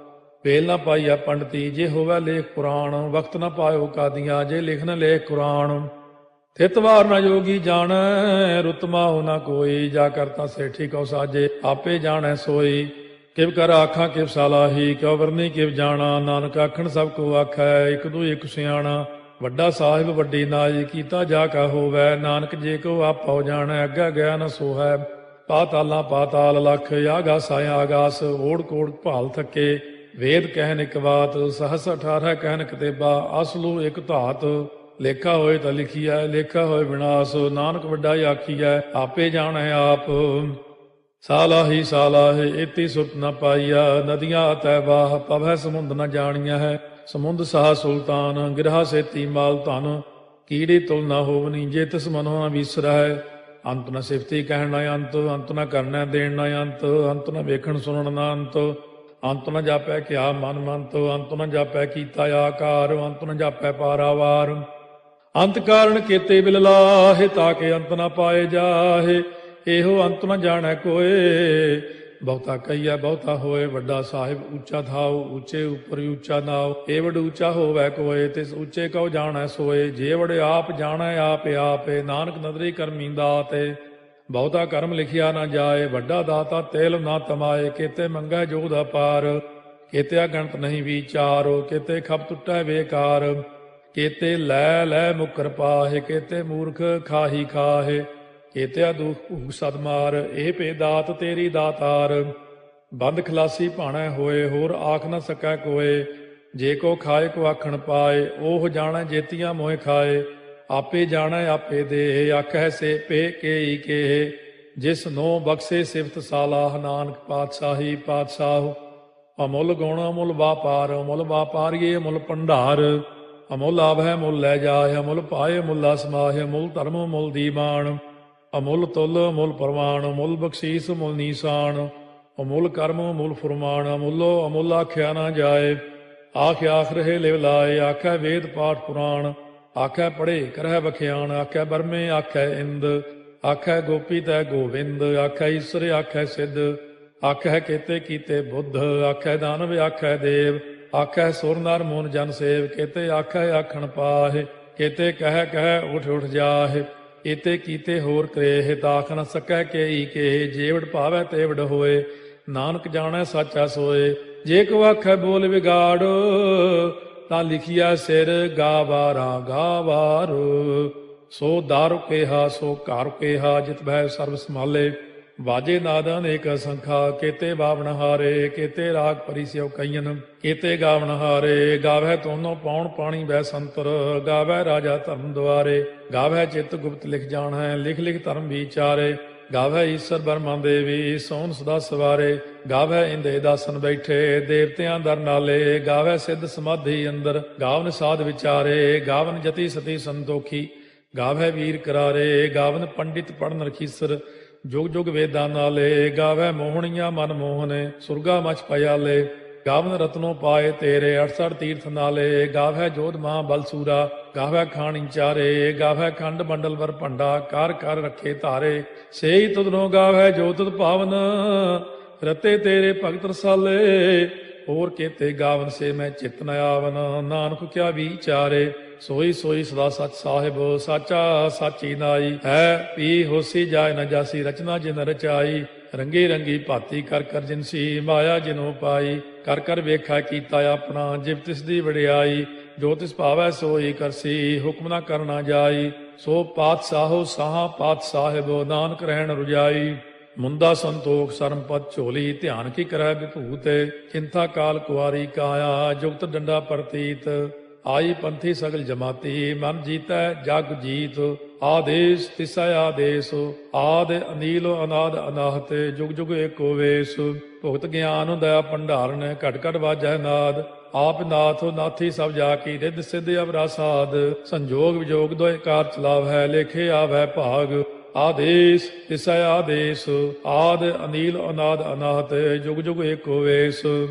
ਵੇਲ ਨਾ ਪਾਈਆ ਪੰਡਤੀ, ਜੇ ਹੋਵੈ ਲੇਖ ਪੁਰਾਣ। ਵਕਤ ਨਾ ਪਾਇਓ ਕਾਦੀਆਂ, ਜੇ ਲਿਖਨ ਲੇਖ ਕੁਰਾਨ। ਥਿਤ ਵਾਰ ਨਾ ਜੋਗੀ ਜਾਣੈ, ਰੁੱਤ ਮਾਹੁ ਨਾ ਕੋਈ। ਜਾ ਕਰਤਾ ਸੇਠੀ ਕਉ ਸਾਜੇ, ਆਪੇ ਜਾਣੈ ਸੋਈ। ਕਿਵ ਕਰ ਆਖਾਂ ਕਿਵ ਸਾਲਾਹੀ, ਕਿਉ ਵਰਨੀ ਕਿਵ ਜਾਣਾ। ਨਾਨਕ ਆਖਣ ਸਭ ਕੋ ਆਖੈ, ਇਕ ਦੂ ਇਕ ਸਿਆਣਾ। ਵੱਡਾ ਸਾਹਿਬ ਵੱਡੀ ਨਾਈ, ਕੀਤਾ ਜਾ ਕਾ ਹੋਵੈ। ਨਾਨਕ ਜੇ ਕੋ ਆਪੋ ਜਾਣੈ, ਅੱਗਾ ਗਿਆ ਨ ਸੋਹੈ। ਪਾਤਾਲਾਂ ਪਾਤਾਲ ਲਖ, ਆਗਾਸਾਂ ਆਗਾਸ। ਓੜ ਕੋੜ ਭਾਲ ਥੱਕੇ, ਵੇਦ ਕਹਿਨ ਇਕ ਬਾਤ। ਸਹਸ 18 ਕਹਿਨ ਕਤੇਬਾ, ਅਸਲੂ ਇਕ ਧਾਤ। ਲੇਖਾ ਹੋਏ ਤਾਂ ਲਿਖੀਐ, ਲੇਖਾ ਹੋਏ ਵਿਨਾਸ਼। ਨਾਨਕ ਵੱਡਾ ਆਖੀਐ, ਆਪੇ ਜਾਣੈ ਆਪ। ਸਾਲਾਹੀ ਸਾਲਾਹੇ ਏਤੀ ਸੁਰਤ ਨ ਪਾਈਆ। ਨਦੀਆਂ ਅਤੈ ਵਾਹ, ਪਵੈ ਸਮੁੰਦ ਨ ਜਾਣੀਐ ਹੈ। ਸਮੁੰਦ ਸਾਹ ਸੁਲਤਾਨ, ਗਿਰਹਾ ਸੇਤੀ ਮਾਲ ਧਨ। ਕੀੜੀ ਤੁਲ ਨ ਹੋਵਨੀ, ਜੇ ਤਿਸ ਮਨੋ ਨ ਵਿਸਰੈ। ਅੰਤ ਨ ਸਿਫਤੀ ਕਹਿਣ ਨ ਅੰਤ, ਅੰਤ ਨ ਕਰਨੈ ਦੇਣ ਨ ਅੰਤ। ਅੰਤ ਨ ਵੇਖਣ ਸੁਣਨ ਨ ਅੰਤ, ਅੰਤ ਨ ਜਾਪੈ ਕਿਆ ਮਨ ਮੰਤ। ਅੰਤ ਨ ਜਾਪੈ ਕੀਤਾ ਆਕਾਰ, ਅੰਤ ਨ ਜਾਪੈ ਪਾਰਾਵਾਰ। ਅੰਤ ਕਾਰਨ ਕੀਤੇ ਬਿਲ ਲਾਹੇ, ਤਾਕੇ ਅੰਤ ਨ ਪਾਏ ਜਾਹੇ। ਇਹੋ ਅੰਤ ਨ ਜਾਣੈ ਕੋਏ, ਬਹੁਤਾ ਕਹੀਐ ਬਹੁਤਾ ਹੋਏ। ਵੱਡਾ ਸਾਹਿਬ ਉੱਚਾ ਥਾਉ, ਉੱਚੇ ਉੱਪਰ ਉੱਚਾ ਨਾਉ। ਏ ਵਡ ਉੱਚਾ ਹੋਵੈ ਕੋਏ, ਤਿਸ ਉੱਚੇ ਕਉ ਜਾਣੈ ਸੋਏ। ਜੇ ਵਡ ਆਪ ਜਾਣੈ ਆਪੇ ਆਪੇ, ਨਾਨਕ ਨਦਰੀ ਕਰਮੀ ਦਾਤੇ। ਬਹੁਤਾ ਕਰਮ ਲਿਖਿਆ ਨਾ ਜਾਏ, ਵੱਡਾ ਦਾਤਾ ਤੇਲ ਨਾ ਤਮਾਏ। ਕੀਤੇ ਮੰਗੈ ਜੋਧ ਅਪਾਰ, ਕੇਤੇ ਅਗਣਤ ਨਹੀਂ ਵਿਚਾਰੋ, ਕੇਤੇ ਖਪ ਟੁੱਟੈ ਬੇਕਾਰ, ਕੇਤੇ ਲੈ ਲੈ ਮੁਕਰ ਪਾਹੇ, ਕੇਤੇ ਮੂਰਖ ਖਾਹੀ ਖਾਹੇ, ਕੇਤੇ ਦੁਖ ਭੂਖ ਸਦਮਾਰ, ਇਹ ਭੇ ਦਾਤ ਤੇਰੀ ਦਾਤਾਰ। ਬੰਦ ਖਲਾਸੀ ਭਾਣੈ ਹੋਏ, ਹੋਰ ਆਖ ਨ ਸਕੈ ਕੋਏ, ਜੇ ਕੋ ਖਾਏ ਕੋ ਆਖਣ ਪਾਏ, ਉਹ ਜਾਣੈ ਜੇਤੀਆਂ ਮੋਹਿ ਖਾਏ, ਆਪੇ ਜਾਣੈ ਆਪੇ ਦੇ, ਆਖੈ ਸੇ ਪੇ ਕੇਈ ਕੇ, ਜਿਸ ਨੋ ਬਖਸ਼ੇ ਸਿਫਤ ਸਾਲਾਹ, ਨਾਨਕ ਪਾਤਸ਼ਾਹੀ ਪਾਤਸ਼ਾਹ। ਅਮੁੱਲ ਗੁਣ ਅਮੁੱਲ ਵਾਪਾਰ, ਅਮੁੱਲ ਵਾਪਾਰੀਏ ਅਮੁੱਲ ਭੰਡਾਰ, ਅਮੁੱਲ ਆਭੈ ਮੁੱਲ ਲੈ ਜਾਏ, ਅਮੁੱਲ ਪਾਏ ਮੁੱਲਾ ਸਮਾਹੇ, ਅਮੁੱਲ ਧਰਮ ਮੁੱਲ ਦੀਵਾਨ, ਅਮੁੱਲ ਤੁਲ ਅਮੁੱਲ ਪ੍ਰਵਾਨ, ਅਮੁੱਲ ਬਖਸ਼ੀਸ ਮੁੱਲ ਨੀਸਾਨ, ਅਮੁੱਲ ਕਰਮ ਅਮੁੱਲ ਫੁਰਮਾਨ, ਅਮੁੱਲੋ ਅਮੁੱਲ ਆਖਿਆ ਨਾ ਜਾਏ, ਆਖ ਆਖ ਰਹੇ ਲਿਵ ਲਾਏ, ਆਖੈ ਵੇਦ ਪਾਠ ਪੁਰਾਣ, ਆਖੈ ਪੜ੍ਹੇ ਕਰਹਿ ਬਖਿਆਣ, ਆਖੈ ਬਰਮੇ ਆਖੈ ਇੰਦ, ਆਖੈ ਗੋਪੀ ਤੈ ਗੋਵਿੰਦ, ਆਖੈ ਈਸਰ ਆਖੈ ਸਿੱਧ, ਆਖੈ ਕੇਤੇ ਕੀਤੇ ਬੁੱਧ, ਆਖੈ ਦਾਨਵ ਆਖੈ ਦੇਵ, ਆਖੈ ਸੁਰ ਨਰ ਮੂਨ ਜਨ ਸੇਵ, ਕੇਤੇ ਆਖੈ ਆਖਣ ਪਾਹੇ, ਕੇਤੇ ਕਹਿ ਕਹਿ ਉਠ ਉਠ ਜਾਹੇ, ਕੇਤੇ ਕੀਤੇ ਹੋਰ ਕਰੇਹ, ਤਾਖ ਨ ਸਕੈ ਕੇਈ ਕੇ, ਜੇਵੜ ਭਾਵੈ ਤੇਵੜ ਹੋਏ, ਨਾਨਕ ਜਾਣੈ ਸਾਚਾ ਸੋਏ। ਜੇ ਕੋ ਆਖੈ ਬੋਲ ਵਿਗਾੜ, ਤਾਂ ਲਿਖਿਆ ਸਿਰ ਗਾਵਾਰਾ ਗਾਵਾਰ, ਸੋ ਦਾਰੂ ਕੇਹਾ ਸੋ ਘਰ ਕੇਹਾ, ਜਿਤ ਭੈ ਸਰਬ ਸੰਭਾਲੇ, ਵਾਜੇ ਨਾਦ ਅਨੇਕ ਸੰਖਾ, ਕੇਤੇ ਬਾਵਣ ਹਾਰੇ, ਕੇਤੇ ਰਾਗ ਪਰਿਸਿਓ ਕਈਨ, ਕੇਤੇ ਗਾਵਣ ਹਾਰੇ, ਗਾਵੈ ਤੋਨੋ ਪਾਉਣ ਪਾਣੀ ਬੈ ਸੰਤਰ, ਗਾਵੈ ਰਾਜਾ ਧਰਮ ਦੁਆਰੇ, ਗਾਵੈ ਚਿਤ ਗੁਪਤ ਲਿਖ ਜਾਣੈ, ਲਿਖ ਲਿਖ ਧਰਮ ਵਿਚਾਰੇ, ਗਾਵੈ ਈਸਰ ਬਰਮਾ ਦੇਵੀ, ਸੋਨ ਸਦਾ ਸਵਾਰੇ, ਗਾਵੈ ਇੰਦੇ ਦਾਸਨ ਬੈਠੇ, ਦੇਵਤਿਆਂ ਦਰ ਨਾਲੇ, ਗਾਵੈ ਸਿੱਧ ਸਮਾਧੀ ਅੰਦਰ, ਗਾਵਨ ਸਾਧ ਵਿਚਾਰੇ, ਗਾਵਨ ਜਤੀ ਸਤੀ ਸੰਤੋਖੀ, ਗਾਵੈ ਵੀਰ ਕਰਾਰੇ, ਗਾਵਨ ਪੰਡਿਤ ਪੜਨ ਰਖੀਸਰ, ਜੁਗ ਜੁਗ ਵੇਦਾਂ ਨਾਲੇ, ਗਾਵੈ ਮੋਹਣੀਆਂ ਮਨ ਮੋਹਨੇ, ਸੁਰਗਾ ਮਚ ਪਿਆਲੇ, ਗਾਵਨ ਰਤਨੋ ਪਾਏ ਤੇਰੇ, 68 ਤੀਰਥ ਨਾਲੇ, ਗਾਵੈ ਜੋਧ ਮਹਾ ਬਲਸੂਰਾ, ਗਾਵੈ ਖਾਣੀ ਚਾਰੇ, ਗਾਵੈ ਖੰਡ ਮੰਡਲ ਵਰ ਭੰਡਾ, ਕਰ ਕਰ ਰੱਖੇ ਧਾਰੇ, ਸੇਈ ਤੁਧਨੋ ਗਾਵੈ ਜੋ ਤੁਧ ਭਾਵਨ, ਰਤੇ ਤੇਰੇ ਭਗਤ ਰਸਾਲੇ, ਹੋਰ ਕੇਤੇ ਗਾਵਨ ਸੇ ਮੈਂ ਚਿਤ ਨ ਆਵਨ, ਨਾਨਕ ਕਿਆ ਵਿਚਾਰੇ, ਸੋਈ ਸੋਈ ਸਦਾ ਸਚ ਸਾਹਿਬ, ਸਾਚਾ ਸਾਚੀ ਨਾਈ, ਹੈ ਪੀ ਹੋਸੀ ਜਾਏ ਨ ਜਾਸੀ, ਰਚਨਾ ਜਿਨ ਰਚਾਈ, ਰੰਗੀ ਰੰਗੀ ਭਾਤੀ ਕਰ ਕਰ ਜਿਨਸੀ, ਮਾਇਆ ਜਿਨੋ ਪਾਈ, ਕਰ ਕਰ ਵੇਖਾ ਕੀਤਾ ਆਪਣਾ, ਜਿਵ ਤਿਸ ਦੀ ਵਡਿਆਈ, ਜੋ ਤਿਸ ਭਾਵੈ ਸੋਈ ਕਰਸੀ, ਹੁਕਮ ਨਾ ਕਰਨਾ ਜਾਈ, ਸੋ ਪਾਤਸ਼ਾਹੋ ਸਾਹਾ ਪਾਤ ਸਾਹਿਬ, ਨਾਨਕ ਰਹਿਣ ਰੁਜਾਈ, ਮੁੰਦਾ ਸੰਤੋਖ ਸਰਮਪਦ ਝੋਲੀ, ਧਿਆਨ ਕੀ ਕਰੈ ਵਿਭੂਤ, ਚਿੰਤਾ ਕਾਲ ਕੁਆਰੀ ਕਾਇਆ, ਜੁਗਤ ਡੰਡਾ ਪ੍ਰਤੀਤ, ਆਈ ਪੰਥੀ ਸਗਲ ਜਮਾਤੀ, ਮਨ ਜੀਤੈ ਜਗ ਜੀਤ, ਆਦੇਸ਼ ਤਿਸੈ ਆਦੇਸ਼, ਆਦ ਅਨੀਲ ਅਨਾਦ ਅਨਾਹਤ, ਜੁਗ ਜੁਗ ਏਕੋ ਵੇਸ, ਭੁਗਤ ਗਿਆਨ ਦਇਆ ਭੰਡਾਰਨ, ਘਟ ਘਟ ਵਾਜੈ ਨਾਦ, ਆਪ ਨਾਥ ਨਾਥੀ ਸਭ ਜਾ ਕੀ, ਰਿੱਧ ਸਿੱਧ ਅਵਰਾ ਸਾਧ, ਸੰਜੋਗ ਵਿਜੋਗ ਦੋਇ ਕਾਰ ਚਲਾਵੈ, ਲੇਖੇ ਆਵੈ ਭਾਗ, ਆਦੇਸ਼ ਤਿਸੈ ਆਦੇਸ਼, ਆਦ ਅਨੀਲ ਅਨਾਦ ਅਨਾਹਤ, ਜੁਗ ਜੁਗ ਏਕੋ ਵੇਸ,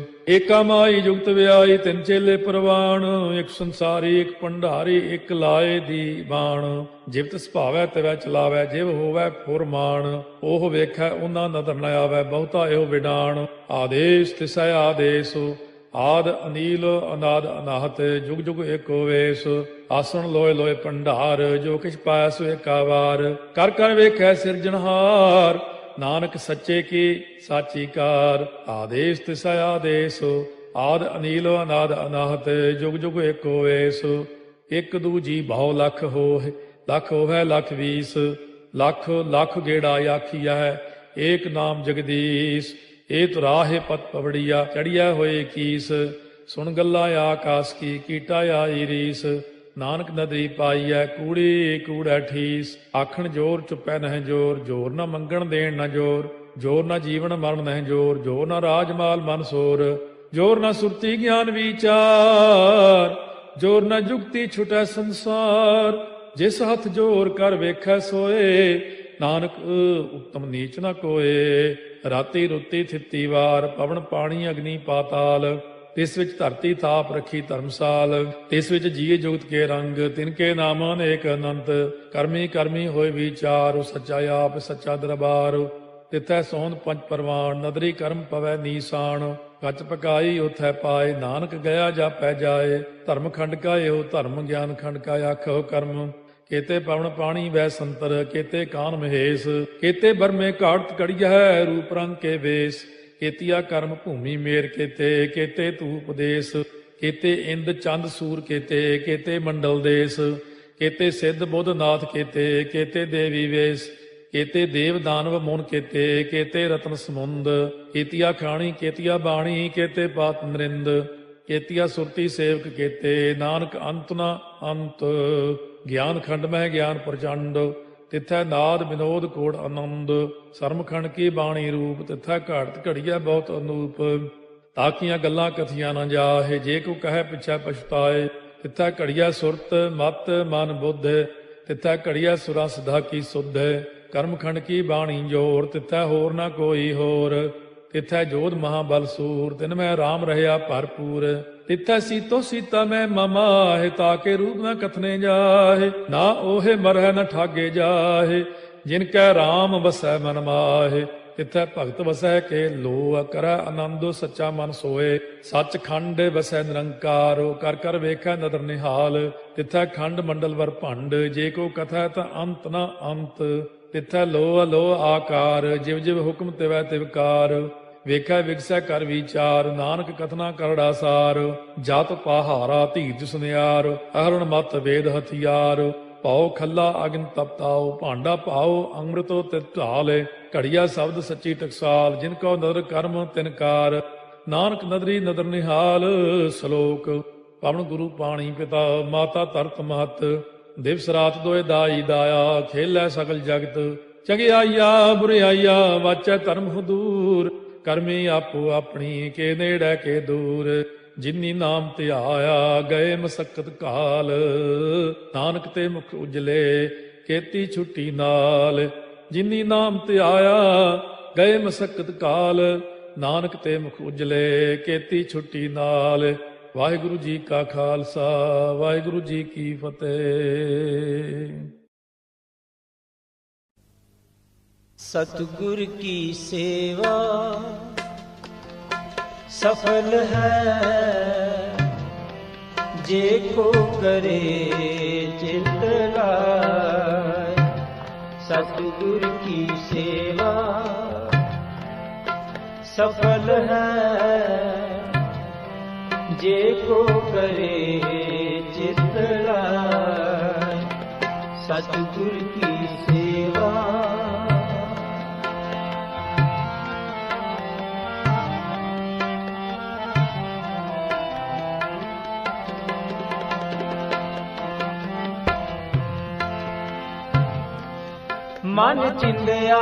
ਏਕਾ ਮਾਈ ਜੁਗਤ ਵਿਆਈ, ਤਿੰਨ ਚੇਲੇ ਪ੍ਰਵਾਨ, ਇੱਕ ਸੰਸਾਰੀ ਇੱਕ ਭੰਡਾਰੀ, ਇੱਕ ਲਾਏ ਦੀ ਬਾਣ, ਜਿਵ ਤਿਸ ਭਾਵੈ ਤਿਵੈ ਚਲਾਵੈ, ਜਿਵ ਹੋਵੈ ਫੁਰਮਾਨ, ਉਹ ਵੇਖੈ ਉਹਨਾਂ ਨਦਰ ਨ ਆਵੈ, ਬਹੁਤਾ ਇਹੋ ਵਿਡਾਣ, ਆਦੇਸ਼ ਤਿਸੈ ਆਦੇਸ਼, ਆਦ ਅਨੀਲ ਅਨਾਦ ਅਨਾਹਤ, ਜੁਗ ਜੁਗ ਏਕੋ ਵੇਸ, ਆਸਣ ਲੋਏ ਲੋਏ ਭੰਡਾਰ, ਜੋ ਕਿਛ ਪਾਇਆ ਸੋ ਏਕਾ ਵਾਰ, ਕਰ ਕਰ ਵੇਖੈ ਸਿਰਜਣਹਾਰ, ਨਾਨਕ ਸੱਚੇ ਕੀ ਸਾਚੀ ਕਾਰ, ਆਦੇਸ਼ ਤਿਸੈ ਆਦੇਸ਼, ਆਦ ਅਨੀਲ ਅਨਾਦ ਅਨਾਹਤ, ਜੁਗ ਜੁਗ ਏਕੋ ਵੇਸ, ਇੱਕ ਦੂਜੀ ਬਹੁ ਲਖ ਹੋਏ, ਲਖ ਹੋਵੇ ਲਖ ਵੀਸ, ਲਖ ਲਖ ਗੇੜਾ ਆਖੀਐ, ਏਕ ਨਾਮ ਜਗਦੀਸ਼, ਇਹ ਤੁਰਾਹੇ ਪਤ ਪਵੜੀਆ, ਚੜੀਆ ਹੋਏ ਕੀਸ, ਸੁਣ ਗੱਲਾ ਆਕਾਸ ਕੀ, ਕੀਟਾ ਆਈ ਰੀਸ, ਨਾਨਕ ਨਦਰੀ ਪਾਈਐ, ਕੂੜੀ ਕੂੜੈ ਠੀਸ, ਆਖਣ ਜੋਰ ਚੁੱਪੈ ਨਹਿ ਜੋਰ, ਜੋਰ ਨਾ ਮੰਗਣ ਦੇਣ ਨਾ ਜੋਰ, ਜੋਰ ਨਾ ਜੀਵਨ ਮਰਨ ਨਹਿ ਜੋਰ, ਜੋਰ ਨਾ ਰਾਜ ਮਾਲ ਮਨ ਸੋਰ, ਜੋਰ ਨਾ ਸੁਰਤੀ ਗਿਆਨ ਵਿਚਾਰ, ਜੋਰ ਨਾ ਜੁਗਤੀ ਛੁਟੈ ਸੰਸਾਰ, ਜਿਸ ਹੱਥ ਜੋਰ ਕਰ ਵੇਖੈ ਸੋਏ, ਨਾਨਕ ਉਤਮ ਨੀਚ ਨਾ ਕੋਏ, ਰਾਤੀ ਰੁੱਤੀ ਥਿੱਤੀ ਵਾਰ, ਪਵਨ ਪਾਣੀ ਅਗਨੀ ਪਾਤਾਲ, ਤਿਸ ਵਿੱਚ ਧਰਤੀ ਥਾਪ ਰੱਖੀ ਧਰਮਸਾਲ, ਤਿਸ ਵਿੱਚ ਜੀਏ ਜੁਗਤ ਕੇ ਰੰਗ, ਤਿਨ ਕੇ ਨਾਮ ਅਨੇਕ ਅਨੰਤ, ਕਰਮੀ ਕਰਮੀ ਹੋਏ ਵਿਚਾਰ, ਸੱਚਾ ਆਪ ਸੱਚਾ ਦਰਬਾਰ, ਤਿਥੈ ਸੋਹਣ ਪੰਜ ਪਰਵਾਨ, ਨਦਰੀ ਕਰਮ ਪਵੈ ਨੀਸਾਨ, ਕੱਚ ਪਕਾਈ ਉਥੈ ਪਾਏ, ਨਾਨਕ ਗਿਆ ਜਾਪੈ ਜਾਏ, ਧਰਮ ਖੰਡ ਕਾ ਇਹੋ ਧਰਮ, ਗਿਆਨ ਖੰਡ ਕਾ ਆਖੋ ਕਰਮ, ਕੇਤੇ ਪਵਨ ਪਾਣੀ ਵੈ ਸੰਤਰ, ਕੇਤੇ ਕਾਨ ਮਹੇਸ਼, ਕੇਤੇ ਬਰਮੇ ਘਾੜਤ ਕੜੀਐ, ਰੂਪ ਰੰਗ ਕੇ ਵੇਸ, केतिया कर्म भूमि मेर केते, केते तू उपदेश, केते इंद चंद सूर केते, केते मंडल देश, केते सिद्ध बुध नाथ केते, केते देवी वेश, केते देव दानव मुन केते, केते रत्न समुंद, केतिया खाणी केतिया बाणी, केते पात नरिंद, केतिया सुरती सेवक केते, नानक अंत न अंत, ज्ञान खंड में ज्ञान प्रचंड, तिथै नाद विनोद कोड़ आनंद, सरमखंड की बाणी रूप, तिथै घाट घड़िया बहुत अनूप, ताकियां गल्लां कथियां न जाहे, जे को कहे पिछै पछताए, तिथै घड़िया सुरत मत मन बुद्ध, तिथै घड़िया सुरा सिधा की सुध, कर्मखंड की बाणी जोर, तिथै होर न कोई होर, तिथै जोध महाबल सूर, तिन में राम रहया भरपूर, तिथै सीतो सीता में ममाहे, ताके रूप न कथने जाहे, ना ओहे मरह न ठागे जाहे, जिनकै राम बसै मन माहे, तिथै भगत वसै के लो, करੈ आनंदो सच्चा मन सोए, सच खंड वसै निरंकार, कर कर वेखै नदर निहाल, तिथै खंड मंडल वर भंड, जे को कथै त अंत न अंत, तिथै लो अलो आकार, जिव जिव हुक्म तिवै तिवकार, ਵੇਖੈ ਵਿਗਸੈ ਕਰ ਵਿਚਾਰ, ਨਾਨਕ ਕਥਨਾ ਕਰੜਾ ਸਾਰ, ਜਤ ਪਹਾਰਾ ਧੀਰਜ ਸੁਨਿਆਰ, ਅਹਰਣ ਮਤ ਵੇਦ ਹਥਿਆਰ, ਪਾਉ ਖੱਲਾ ਅਗਨ ਤਪਤਾਉ, ਭਾਂਡਾ ਪਾਉ ਅੰਮ੍ਰਿਤੋ ਤਿਤ ਢਾਲੇ, ਘੜੀਆ ਸ਼ਬਦ ਸੱਚੀ ਟਕਸਾਲ, ਜਿਨ ਕੋ ਨਦਰ ਕਰਮ ਤਿਨਕਾਰ, ਨਾਨਕ ਨਦਰੀ ਨਦਰ ਨਿਹਾਲ, ਸ਼ਲੋਕ ਪਵਨ ਗੁਰੂ ਪਾਣੀ ਪਿਤਾ, ਮਾਤਾ ਧਰਤ ਮਹਤ, ਦਿਵਸ ਰਾਤ ਦੋਇ ਦਾਈ ਦਾਇਆ, ਖੇਲੈ ਸਗਲ ਜਗਤ, ਚੰਗਿਆਈਆ ਬੁਰਿਆਈਆ, ਵਾਚੈ ਧਰਮ ਹਦੂਰ, ਕਰਮੀ ਆਪੋ ਆਪਣੀ, ਕੇ ਨੇੜੇ ਕੇ ਦੂਰ, ਜਿਨੀ ਨਾਮ ਧਿਆਇਆ ਗਏ ਮਸਕਤ ਕਾਲ, ਨਾਨਕ ਤੇ ਮੁਖ ਉਜਲੇ ਕੀਤੀ ਛੁੱਟੀ ਨਾਲ, ਜਿਨੀ ਨਾਮ ਧਿਆਇਆ ਗਏ ਮਸਕਤ ਕਾਲ, ਨਾਨਕ ਤੇ ਮੁਖ ਉਜਲੇ ਕੀਤੀ ਛੁੱਟੀ ਨਾਲ। ਵਾਹਿਗੁਰੂ ਜੀ ਕਾ ਖਾਲਸਾ, ਵਾਹਿਗੁਰੂ ਜੀ ਕੀ ਫਤਿਹ। सतगुर की सेवा सफल है, जे को करे चित लाए। सतगुर की सेवा सफल है, जे को करे चित लाए। सतगुर की सेवा मन चिंदिया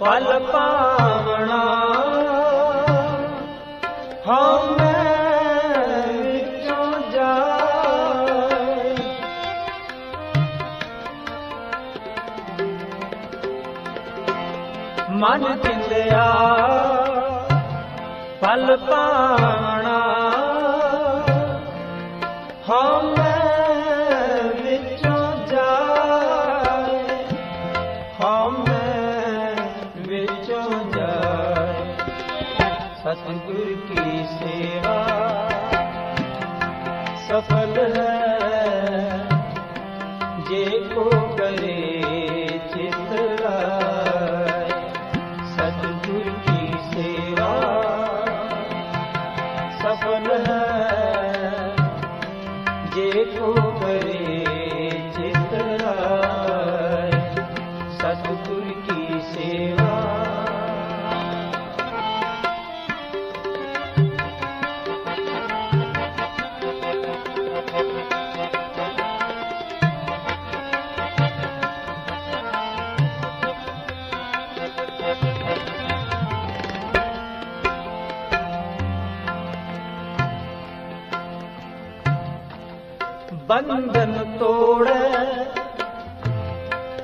पल पावना, हम विचों जाए। मन चिंदिया पल पावना, हम सतगुर की सेवा सफल है, जे को करे चित लाए। सतगुर की सेवा सफल है, जे को करे चित लाए। सतगुर की सेवा बंधन तोड़े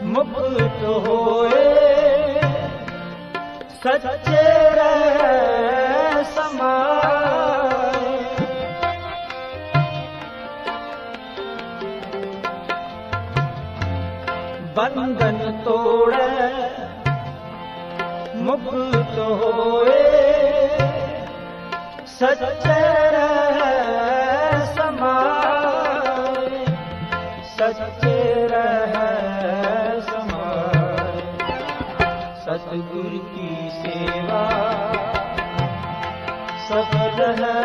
मुक्त होए, सच्चे रह समाए। बंधन तोड़े मुक्त होए, सच्चे रह समाए। सच्चे रह समाए। सतगुर की सेवा सफल है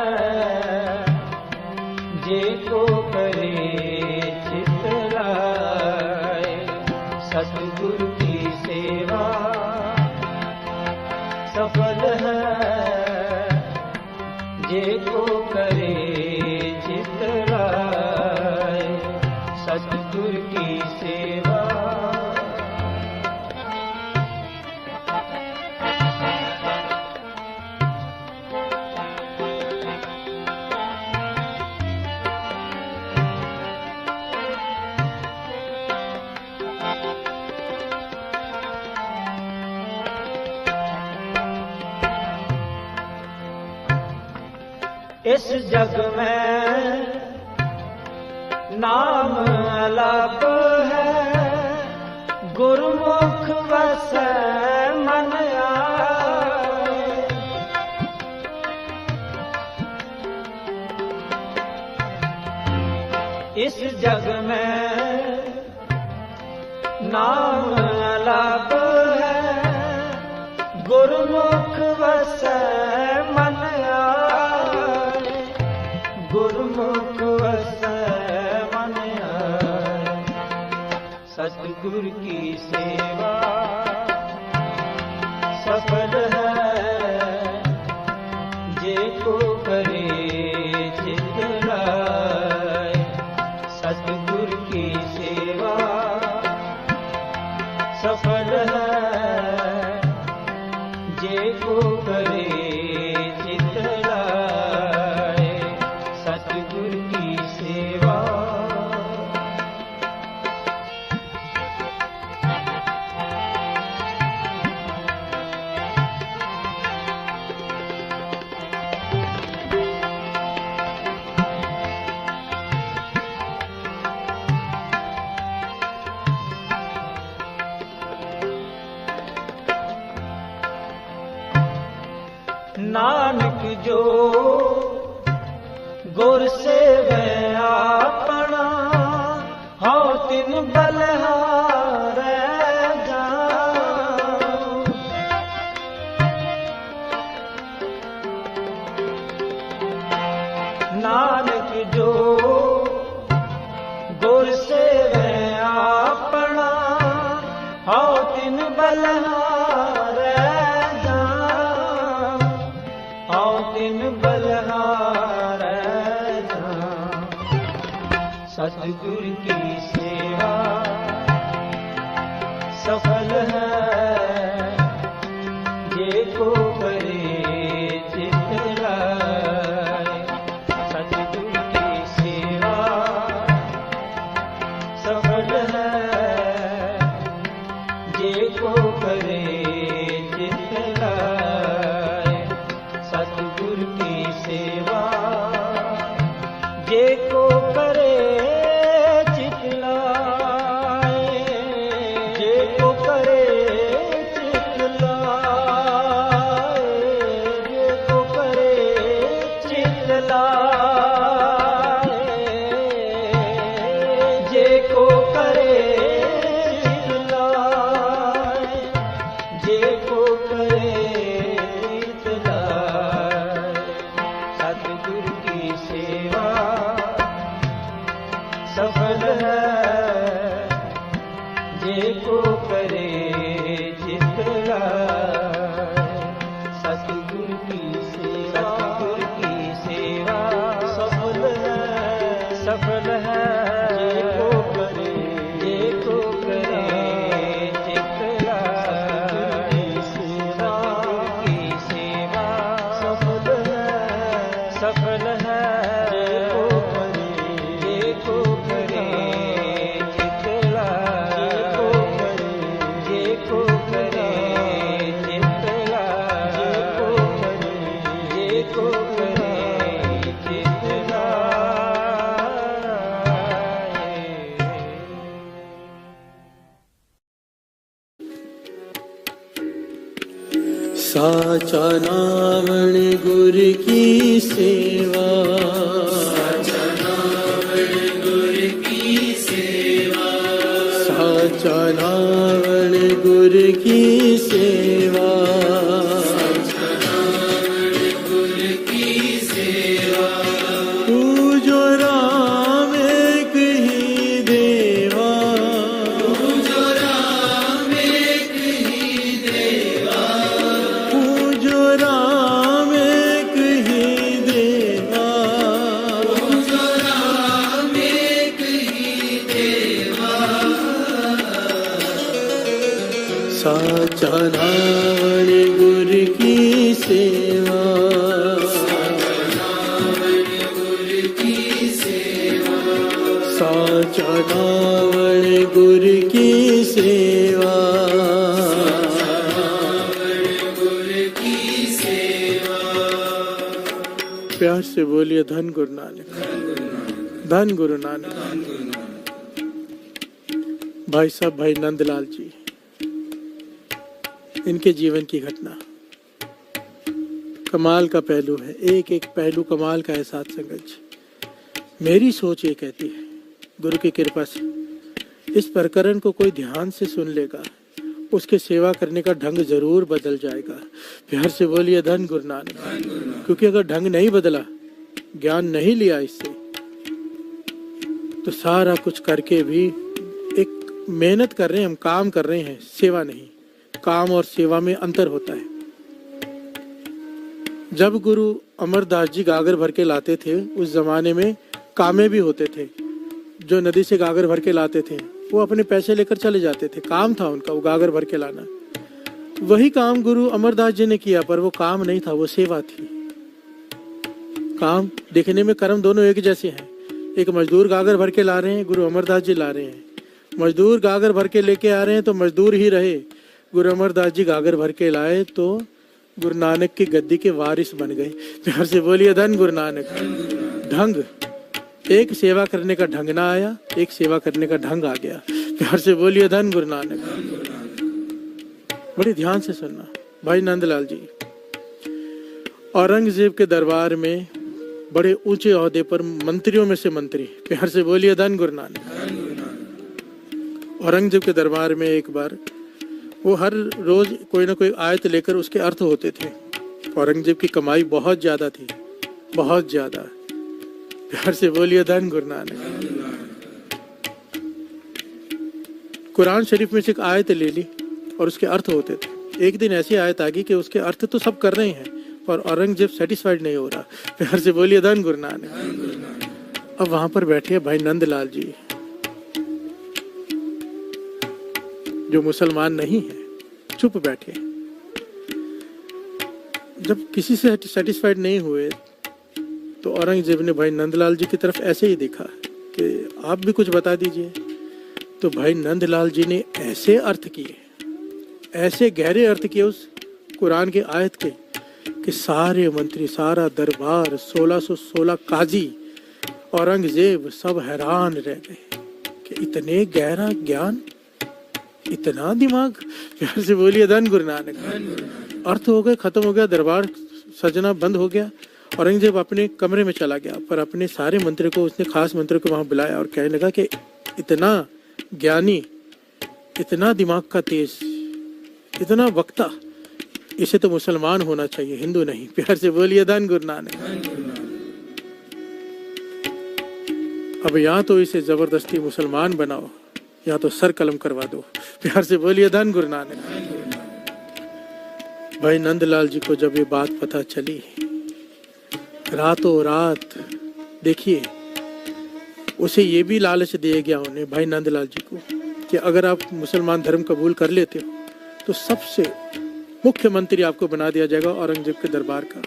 जे को करे चित लाए। सतगुरु की सेवा सफल है जे को करे चित लाए। सतगुरु की सेवा इस जग में नाम अलाप है, गुरमुख वसै मन आए। इस जग में नाम अलाप है, गुरमुख वसै मन आए। गुरमुख वसै मन आए। सतगुरु की सेवा सफल है जे को करे चित लाए। सतगुरु की सेवा सफल है जे को करे चित लाए। सतगुरु की सेवा नानक जो गुर सेवै आपना, हौ तिन बलिहारै जाऊं। नानक जो गुर सेवै आपना, हौ तिन बलिहारै जाऊं। हौ तिन बलिहारै जाऊं। सतगुरु की सेवा सफल है जे को करे चित लाए। सतगुरु की सेवा सफल है जे को करे चित लाए। सतगुरु की सेवा जे को करे चित लाए। जे को करे चित लाए। जे को करे चित लाए। जे को करे चित लाए। जे को करे चित लाए। सतगुरु की सेवा सफल है जे को करे चित लाए। सतगुरु की सेवा सफल है जे को करे चित लाए। सतगुरु की सेवा सफल है जे को करे चित लाए। जे को करे चित लाए। जे को करे चित लाए। साचा नावण गुर की सेवा। साचा नावण गुर की सेवा। साचा नावण गुर की सेवा। साचा नावण गुर की साचा नावण गुर की सेवा, साचा नावण गुर की सेवा, प्यार से बोलिए धन गुरु नानक, धन गुरु नानक। भाई साहब भाई नंदलाल जी, इनके जीवन की घटना कमाल का पहलू है, एक एक पहलू कमाल का है साथ संगत जी। मेरी सोच ये कहती है गुरु की कृपा से इस प्रकरण को कोई ध्यान से सुन लेगा, उसके सेवा करने का ढंग जरूर बदल जाएगा। प्यार से बोलिए धन गुरु नानक। क्योंकि अगर ढंग नहीं बदला, ज्ञान नहीं लिया इससे, तो सारा कुछ करके भी एक मेहनत कर रहे हैं हम, काम कर रहे हैं, सेवा नहीं। काम और सेवा में अंतर होता है। जब गुरु अमरदास जी गागर भर के लाते थे, उस जमाने में कामे भी होते थे। जो नदी से गागर भर के लाते थे वो अपने पैसे लेकर चले जाते थे, काम था उनका वो गागर भर के लाना। वही काम गुरु अमरदास जी ने किया, पर वो काम नहीं था, वो सेवा थी। काम देखने में कर्म दोनों एक जैसे हैं। एक मजदूर गागर भर के ला रहे हैं, गुरु अमरदास जी ला रहे हैं। मजदूर गागर भर के लेके आ रहे हैं तो मजदूर ही रहे। गुरु अमरदास जी गागर भर के लाए तो गुरु नानक की गद्दी के वारिस बन गए। प्यार से बोलिए धन गुरु नानक। ढंग, एक सेवा करने का ढंग ना आया, एक सेवा करने का ढंग आ गया। प्यार से बोलिए धन गुरु नानक। बड़ी ध्यान से सुनना भाई नंदलाल जी। औरंगजेब के दरबार में बड़े ऊंचे ओहदे पर मंत्रियों में से मंत्री, प्यार से बोलिए धन गुरु नानक। औरंगजेब के दरबार में एक बार वो हर रोज कोई ना कोई आयत लेकर उसके अर्थ होते थे। औरंगजेब की कमाई बहुत ज्यादा थी, बहुत ज्यादा। प्यार से बोलिए धन गुरु नानक। कुरान शरीफ में से एक आयत ले ली और उसके अर्थ होते थे। एक दिन ऐसी आयत आ गई कि उसके अर्थ तो सब कर रहे हैं और औरंगजेब सेटिस्फाइड नहीं हो रहा। प्यार से बोलिए धन गुरु नानक। अब वहां पर बैठे भाई नंदलाल जी, जो मुसलमान नहीं है, चुप बैठे। जब किसी से सेटिस्फाइड नहीं हुए तो औरंगजेब ने भाई नंदलाल जी की तरफ ऐसे ही देखा कि आप भी कुछ बता दीजिए। तो भाई नंदलाल जी ने ऐसे अर्थ किए, ऐसे गहरे अर्थ किए उस कुरान के आयत के कि सारे मंत्री, सारा दरबार, 1616 काजी, औरंगजेब सब हैरान रह गए कि इतने गहरा ज्ञान, इतना दिमाग। प्यार से बोलिए धन गुरु नानक। अर्थ हो गए, खत्म हो गया, दरबार सजना बंद हो गया। औरंगजेब अपने कमरे में चला गया, पर अपने सारे मंत्री को, उसने खास मंत्री को वहां बुलाया और कहने लगा कि इतना ज्ञानी, इतना दिमाग का तेज, इतना वक्ता, इसे तो मुसलमान होना चाहिए, हिंदू नहीं। प्यार से बोलिए धन गुरु नानक। अब या तो इसे जबरदस्ती मुसलमान बनाओ या तो सर कलम करवा दो। प्यार से बोलिए धन गुरु नानक। भाई नंदलाल जी को जब ये बात पता चली, रातों रात, देखिए उसे ये भी लालच दिया गया उन्हें, भाई नंदलाल जी को, कि अगर आप मुसलमान धर्म कबूल कर लेते हो तो सबसे मुख्यमंत्री आपको बना दिया जाएगा औरंगजेब के दरबार का।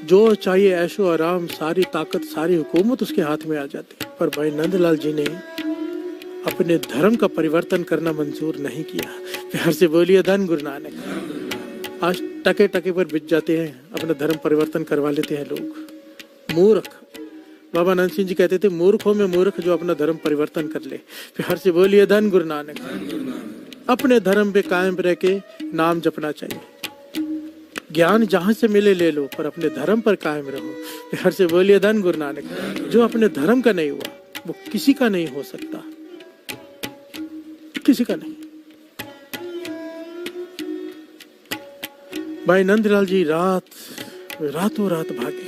जो चाहिए ऐशो आराम, सारी ताकत, सारी हुकूमत उसके हाथ में आ जाती। पर भाई नंदलाल जी ने अपने धर्म का परिवर्तन करना मंजूर नहीं किया। प्यार से बोलिए धन गुरु नानक। आज टके टके पर बिछ जाते हैं, अपना धर्म परिवर्तन करवा लेते हैं लोग। मूर्ख, बाबा नंद सिंह जी कहते थे, मूर्खों में मूर्ख जो अपना धर्म परिवर्तन कर ले। प्यार से बोलिए धन गुरु नानक। अपने धर्म पे कायम रह के नाम जपना चाहिए। ज्ञान जहां से मिले ले लो, पर अपने धर्म पर कायम रहो। प्यार से बोलिए धन गुरु नानक। जो अपने धर्म का नहीं हुआ वो किसी का नहीं हो सकता, किसी का नहीं। भाई नंदलाल जी रातों रात भागे।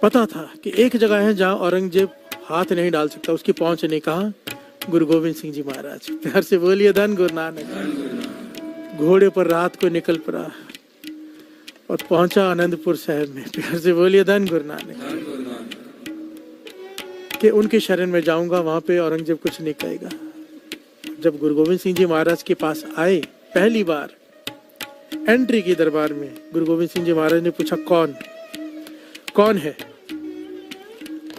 पता था कि एक जगह है जहां औरंगजेब हाथ नहीं डाल सकता, उसकी पहुंच नहीं। कहा? गुरु गोविंद सिंह जी महाराज। प्यार से बोलिए धन गुरु नानक। घोड़े पर रात को निकल पड़ा और पहुंचा आनंदपुर साहब में। प्यार से बोलिए धन गुरु नानक। कि उनकी शरण में जाऊंगा, वहां पे औरंगजेब कुछ नहीं कहेगा। जब गुरु गोविंद सिंह जी महाराज के पास आए पहली बार एंट्री की दरबार में, गुरु गोविंद सिंह जी महाराज ने पूछा कौन है?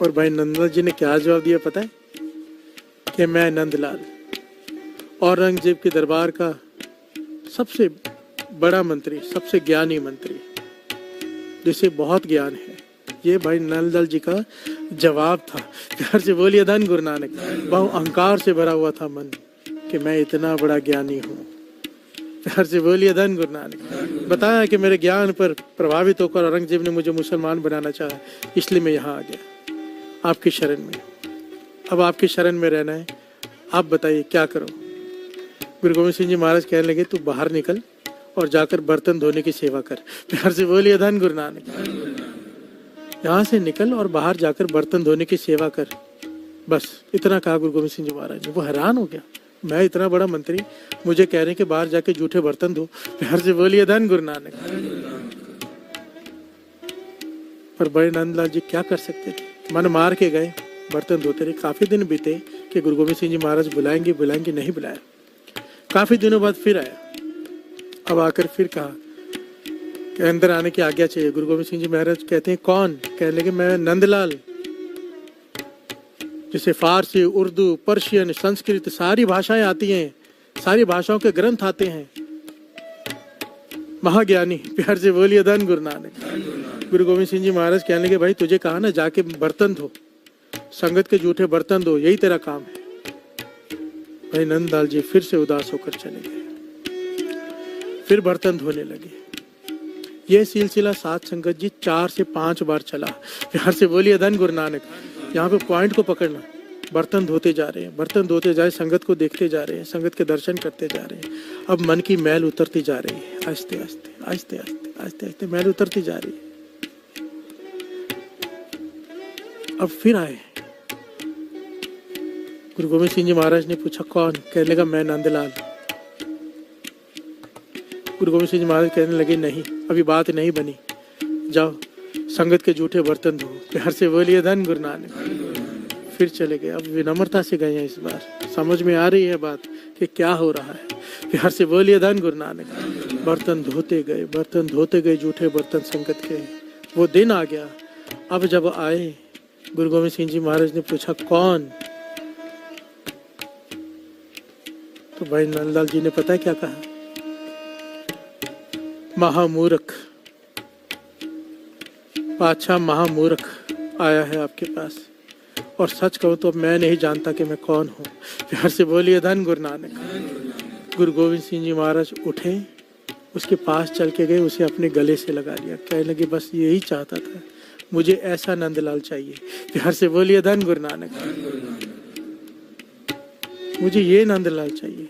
और भाई नंदलाल जी ने क्या जवाब दिया पता है? कि मैं नंदलाल, औरंगजेब के दरबार का सबसे बड़ा मंत्री, सबसे ज्ञानी मंत्री, जिसे बहुत ज्ञान है। ये भाई नंदलाल जी का जवाब था। प्यार से बोलिए धन गुरु नानक। बहुत अहंकार से भरा हुआ था मन कि मैं इतना बड़ा ज्ञानी हूँ। प्यार से बोलिए धन गुरु नानक। बताया कि मेरे ज्ञान पर प्रभावित होकर औरंगजेब ने मुझे मुसलमान बनाना चाहा, इसलिए मैं यहाँ आ गया आपकी शरण में। अब आपकी शरण में रहना है, आप बताइए क्या करो? गुरु गोविंद सिंह जी महाराज कहने लगे तू बाहर निकल और जाकर बर्तन धोने की सेवा कर। प्यार से बोलिए धन गुरु नानक। यहाँ से निकल और बाहर जाकर बर्तन धोने की सेवा कर, बस इतना कहा गुरु गोविंद सिंह जी महाराज ने। वो हैरान हो गया, मैं इतना बड़ा मंत्री, मुझे कह रहे हैं कि बाहर जाके जूठे बर्तन धो। प्यार से बोलिए धन गुरु नानक। पर बड़े नंदलाल जी क्या कर सकते थे, मन मार के गए, बर्तन धोते रहे। काफी दिन बीते कि गुरु गोविंद सिंह जी महाराज बुलाएंगे, नहीं बुलाया। काफी दिनों बाद फिर आया। अब आकर फिर कहा कि अंदर आने की आज्ञा चाहिए। गुरु गोविंद सिंह जी महाराज कहते हैं कौन? कहने लगे मैं नंदलाल, जिसे फारसी, उर्दू, पर्शियन, संस्कृत सारी भाषाएं आती हैं, सारी भाषाओं के ग्रंथ आते हैं, महाज्ञानी। प्यार से बोलिए धन गुरु नानक। गुरु गोविंद सिंह जी महाराज कहने लगे भाई तुझे कहा ना जाके बर्तन धो, संगत के जूठे बर्तन धो, यही तेरा काम है। भाई नंदलाल जी फिर से उदास होकर चले गए, फिर बर्तन धोने लगे। यह सिलसिला साध संगत जी 4 से 5 बार चला। प्यार से बोलिए धन गुरु नानक। यहाँ पे पॉइंट को पकड़ना, बर्तन धोते जा रहे हैं, बर्तन धोते जा रहे, संगत को देखते जा रहे हैं, संगत के दर्शन करते जा रहे हैं। अब मन की मैल उतरती जा रही है, आहिस्ते आहिस्ते आहिस्ते आहिस्ते आहिस्ते आहिस्ते मैल उतरती जा रही है। अब फिर आए, गुरु गोविंद सिंह जी महाराज ने पूछा कौन? कहने लगा मैं नंदलाल। गुरु गोविंद सिंह जी महाराज कहने लगे नहीं, अभी बात नहीं बनी, जाओ संगत के जूठे बर्तन धो। प्यार से बोलिए धन गुरु नानक। फिर चले गए। अब विनम्रता से गए हैं, इस बार समझ में आ रही है बात कि क्या हो रहा है। प्यार से बोलिए धन गुरु नानक। बर्तन धोते गए जूठे बर्तन संगत के। वो दिन आ गया। अब जब आए गुरु गोविंद सिंह जी महाराज ने पूछा कौन? तो भाई नंदलाल जी ने पता है क्या कहा? महामूर्ख, पाछा महामूर्ख आया है आपके पास, और सच कहूं तो मैं नहीं जानता कि मैं कौन हूं। प्यार से बोलिए धन गुरु नानक। गुरु गोविंद सिंह जी महाराज उठे, उसके पास चल के गए, उसे अपने गले से लगा लिया। कहने लगे बस यही चाहता था, मुझे ऐसा नंदलाल चाहिए। प्यार से बोलिए धन गुरु नानक। मुझे ये नंदलाल चाहिए,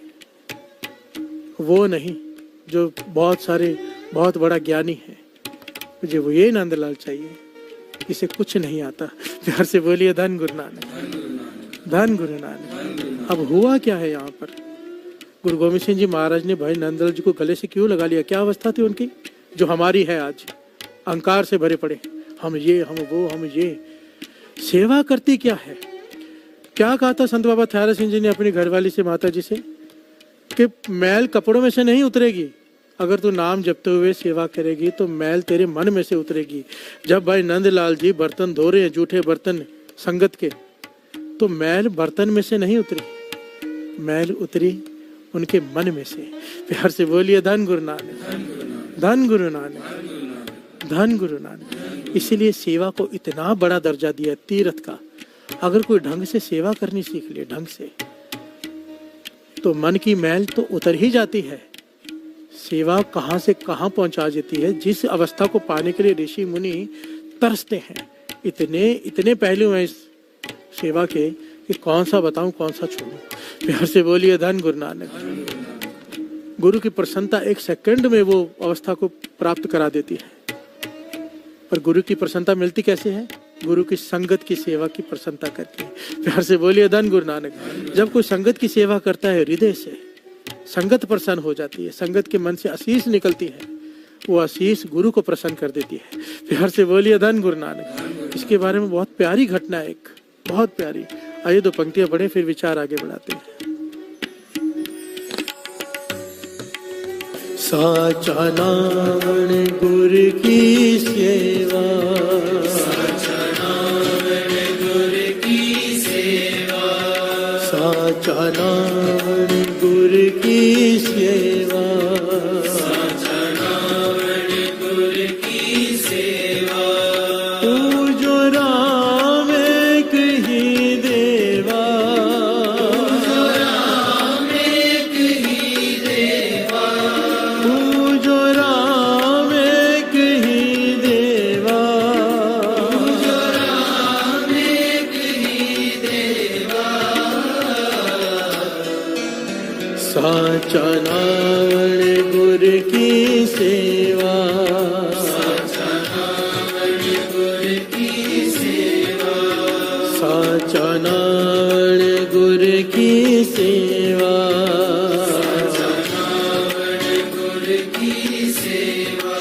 वो नहीं जो बहुत बड़ा ज्ञानी है। मुझे वो ये नंदलाल चाहिए, इसे कुछ नहीं आता। प्यार से बोलिए धन गुरु नानक। धन गुरु नानक। अब हुआ क्या है यहाँ पर? गुरु गोविंद सिंह जी महाराज ने भाई नंदलाल जी को गले से क्यों लगा लिया? क्या अवस्था थी उनकी जो हमारी है आज? अहंकार से भरे पड़े, हम ये, हम वो, हम ये। सेवा करती क्या है? क्या कहा था संत बाबा थयारा सिंह जी ने अपनी घरवाली से, माता जी से, कि मैल कपड़ों में से नहीं उतरेगी, अगर तू नाम जपते हुए सेवा करेगी तो मैल तेरे मन में से उतरेगी। जब भाई नंदलाल जी बर्तन धो रहे हैं, जूठे बर्तन संगत के, तो मैल बर्तन में से नहीं उतरी, मैल उतरी उनके मन में से। प्यार से बोलिए धन गुरु नानक। धन गुरु नानक। धन गुरु नानक। इसीलिए सेवा को इतना बड़ा दर्जा दिया तीर्थ का। अगर कोई ढंग से सेवा करनी सीख ले, ढंग से, तो मन की मैल तो उतर ही जाती है। सेवा कहाँ से कहाँ पहुंचा देती है। जिस अवस्था को पाने के लिए ऋषि मुनि तरसते हैं, इतने पहलू हैं इस सेवा के कि कौन सा बताऊं, कौन सा छोड़ूं। प्यार से बोलिए धन गुरु नानक। गुरु की प्रसन्नता 1 सेकंड में वो अवस्था को प्राप्त करा देती है। पर गुरु की प्रसन्नता मिलती कैसे है? गुरु की संगत की सेवा की प्रसन्नता करके। प्यार से बोलिए धन गुरु नानक। जब कोई संगत की सेवा करता है हृदय से, संगत प्रसन्न हो जाती है, संगत के मन से आशीष निकलती है, वो आशीष गुरु को प्रसन्न कर देती है। प्यार से बोलिए धन गुरु नानक। इसके बारे में बहुत प्यारी घटना है, एक बहुत प्यारी। आइए 2 पंक्तियां पढ़ें, फिर विचार आगे बढ़ाते हैं। साचा नावण गुर की सेवा, साचा नावण गुर की सेवा, साचा नावण गुर की सेवा, साचा नावण गुर की सेवा। पूजो राम एक ही देवा, पूजो राम एक ही देवा, पूजो राम एक ही देवा, पूजो राम एक ही देवा। साचा नावण गुर की सेवा, साचा नावण गुर की सेवा, साचा नावण गुर की सेवा, साचा नावण गुर की सेवा।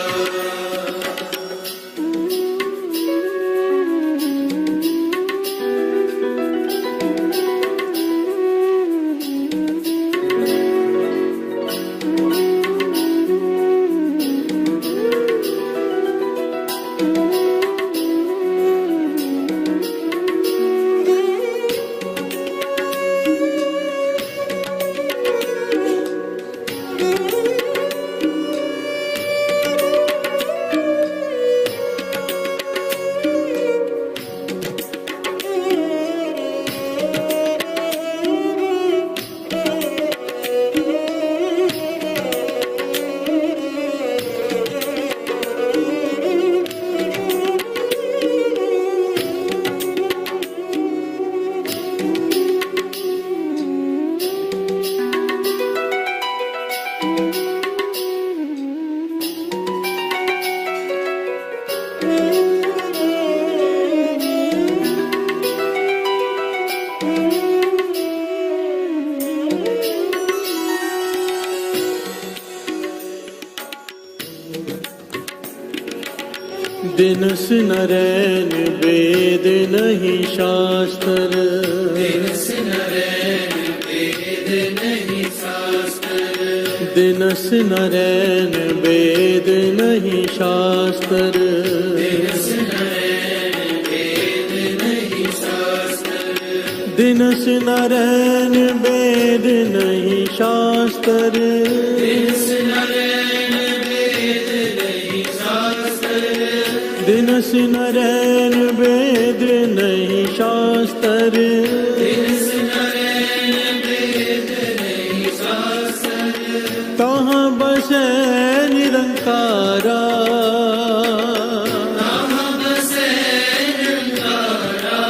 दिनस नरैन वेद नहीं शास्त्र, दिनस नरैन वेद नहीं शास्त्र, दिनस नरैन वेद नहीं शास्त्र, दिनस नरैन वेद नहीं शास्त्र, दिनस नरैन वेद नहीं शास्त्र, दिनस नरैन वेद नहीं शास्त्र, दिनस नरैन वेद नहीं शास्त्र, दिनस नरैन वेद नहीं शास्त्र। तहाँ बसे निरंकारा, तहाँ बसे निरंकारा,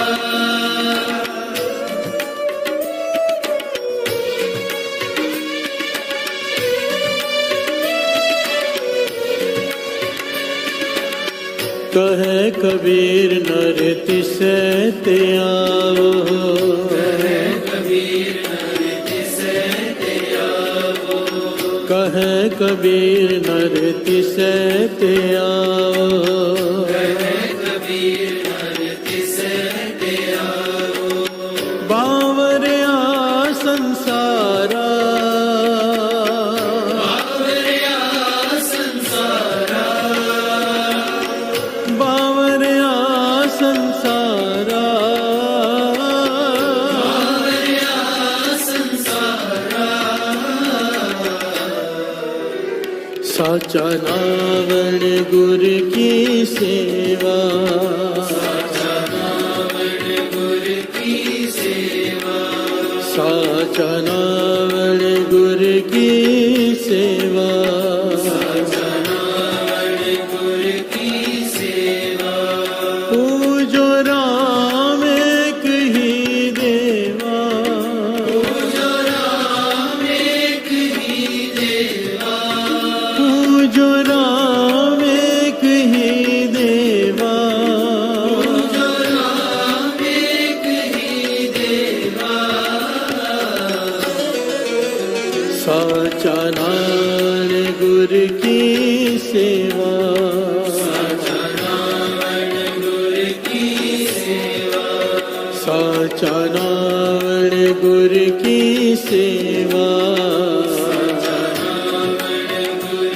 कहे कबीर नर तिसै ते आवो, कहे कबीर नर तिसै ते आवो, कहे कबीर नर तिसै ते आवो, कहे कबीर नर तिसै ते आवो। बावरिया संसारा, बावरिया संसारा, बावरिया संसारा, बावरिया संसारा। साचा नावण गुर की सेवा, साचा नावण गुर की सेवा, साचा नावण गुर की सेवा, साचा नावण गुर की सेवा। पूजो राम एक ही देवा, पूजो राम एक ही देवा, पूजो राम एक ही देवा, पूजो राम एक ही देवा। साचा नावण गुर की सेवा, साचा नावण गुर की सेवा, साचा नावण गुर की सेवा, साचा नावण गुर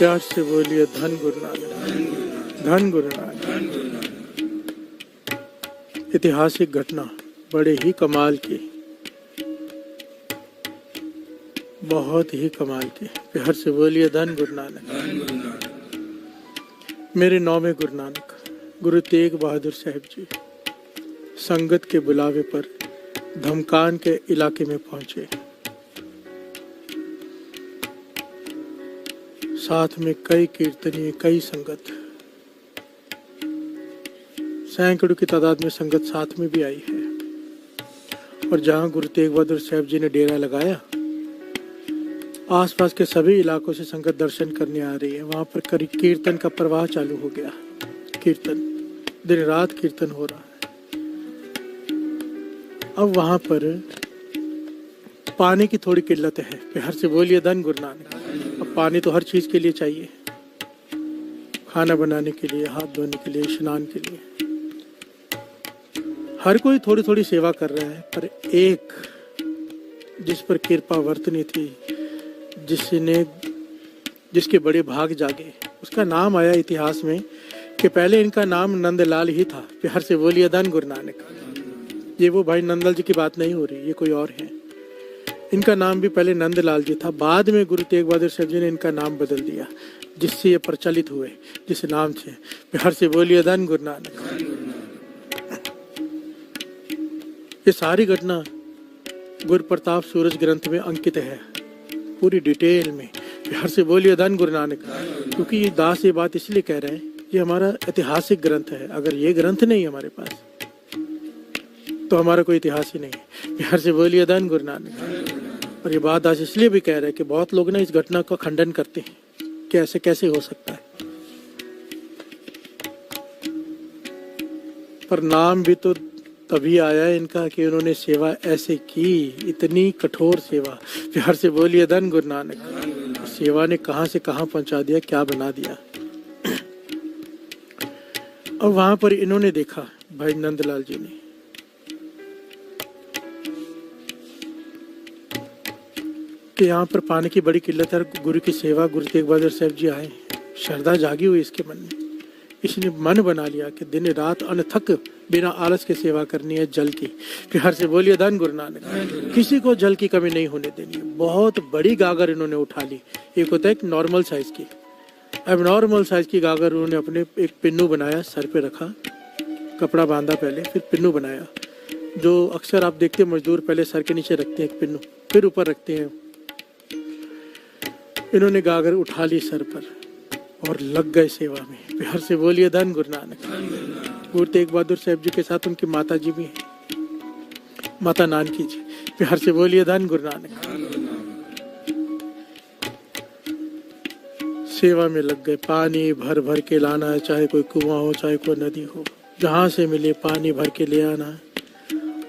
प्यार से बोलिए धन गुरु नानक, धन गुरु नानक। ऐतिहासिक घटना, बड़े ही कमाल की, बहुत ही कमाल की। प्यार से बोलिए धन गुरु नानक। मेरे 9वें गुरु नानक गुरु तेग बहादुर साहब जी संगत के बुलावे पर धमकान के इलाके में पहुंचे। साथ में कई कीर्तनीय, कई संगत, सैकड़ों की तादाद में संगत साथ में भी आई है। और जहां गुरु तेग बहादुर साहब जी ने डेरा लगाया, आसपास के सभी इलाकों से संगत दर्शन करने आ रही है। वहां पर कीर्तन का प्रवाह चालू हो गया। कीर्तन, दिन रात कीर्तन हो रहा है। अब वहां पर पानी की थोड़ी किल्लत है। प्यार से बोलिए धन गुरु नानक। अब पानी तो हर चीज के लिए चाहिए, खाना बनाने के लिए, हाथ धोने के लिए, स्नान के लिए। हर कोई थोड़ी थोड़ी सेवा कर रहा है, पर एक जिस पर कृपा वर्तनी थी, जिसके बड़े भाग जागे, उसका नाम आया इतिहास में कि पहले इनका नाम नंदलाल ही था। प्यार से बोलिए धन गुरु नानक। ये वो भाई नंदलाल जी की बात नहीं हो रही, ये कोई और है। इनका नाम भी पहले नंदलाल जी था, बाद में गुरु तेग बहादुर साहब जी ने इनका नाम बदल दिया, जिससे ये प्रचलित हुए, जिस नाम से। प्यार से बोलिए धन गुरु नानक। ये सारी घटना गुरु प्रताप सूरज ग्रंथ में अंकित है, पूरी डिटेल में। प्यार से बोलिए धन गुरु नानक। क्योंकि ये दास ये बात इसलिए कह रहे हैं, ये हमारा ऐतिहासिक ग्रंथ है। अगर ये ग्रंथ नहीं हमारे पास तो हमारा कोई इतिहास ही नहीं है। प्यार से बोलिए धन गुरु नानक। और ये बात आज इसलिए भी कह रहे हैं कि बहुत लोग ना इस घटना का खंडन करते हैं कि ऐसे कैसे हो सकता है, पर नाम भी तो तभी आया इनका कि उन्होंने सेवा ऐसे की, इतनी कठोर सेवा। प्यार से बोलिए धन गुरु नानक। सेवा ने कहां से कहां पहुंचा दिया, क्या बना दिया। अब वहां पर इन्होंने देखा, भाई नंदलाल जी ने, कि यहाँ पर पानी की बड़ी किल्लत है। गुरु की सेवा, गुरु तेग बहादुर साहब जी आए, श्रद्धा जागी हुई इसके मन में। इसने मन बना लिया कि दिन रात अनथक बिना आलस के सेवा करनी है जल की। प्यार से बोलिए धन गुरु नानक। किसी को जल की कमी नहीं होने देनी है। बहुत बड़ी गागर इन्होंने उठा ली। एक होता है एक नॉर्मल साइज की, अब नॉर्मल साइज की गागर उन्होंने अपने एक पिन्नू बनाया, सर पे रखा, कपड़ा बांधा पहले, फिर पिन्नू बनाया। जो अक्सर आप देखते हैं मजदूर पहले सर के नीचे रखते हैं एक पिन्नू, फिर ऊपर रखते हैं। इन्होंने गागर उठा ली सर पर और लग गए सेवा में। प्यार से बोलिए धन गुरु नानक। गुरु तेग बहादुर साहब जी के साथ उनकी माता जी भी हैं, माता नानकी जी। प्यार से बोलिए धन गुरु नानक। सेवा में लग गए। पानी भर भर के लाना है, चाहे कोई कुआं हो, चाहे कोई नदी हो, जहां से मिले पानी भर के ले आना है।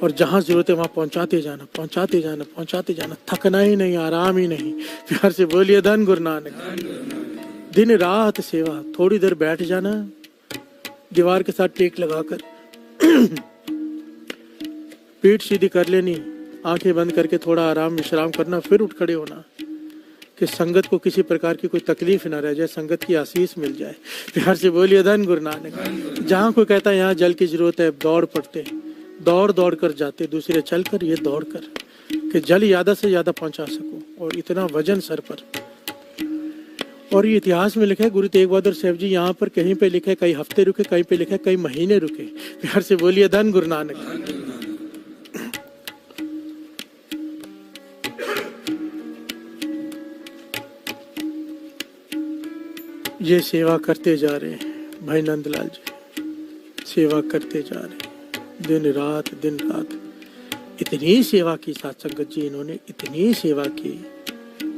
और जहां जरूरत है वहां पहुंचाते जाना, पहुंचाते जाना, पहुंचाते जाना। थकना ही नहीं, आराम ही नहीं। प्यार से बोलिए धन गुरु नानक। दिन रात सेवा। थोड़ी देर बैठ जाना, दीवार के साथ टेक लगाकर पीठ सीधी कर लेनी, आंखें बंद करके थोड़ा आराम विश्राम करना, फिर उठ खड़े होना कि संगत को किसी प्रकार की कोई तकलीफ न रह जाए, संगत की आशीष मिल जाए। प्यार से बोलिए धन गुरु नानक। जहाँ कोई कहता है यहाँ जल की जरूरत है, दौड़ पड़ते, दौड़ दौड़ कर जाते, दूसरे चल कर, ये दौड़ कर कि जल ज्यादा से ज्यादा पहुंचा सको। और इतना वजन सर पर। और ये इतिहास में लिखा है, गुरु तेग बहादुर साहब जी यहाँ पर कहीं पे लिखा है कई हफ्ते रुके, कहीं पे लिखा है कई महीने रुके। प्यार से बोलिए धन गुरु नानक। ये सेवा करते जा रहे हैं भाई नंदलाल जी, सेवा करते जा रहे हैं दिन रात, दिन रात। इतनी सेवा की साथ संगत जी, इन्होंने इतनी सेवा की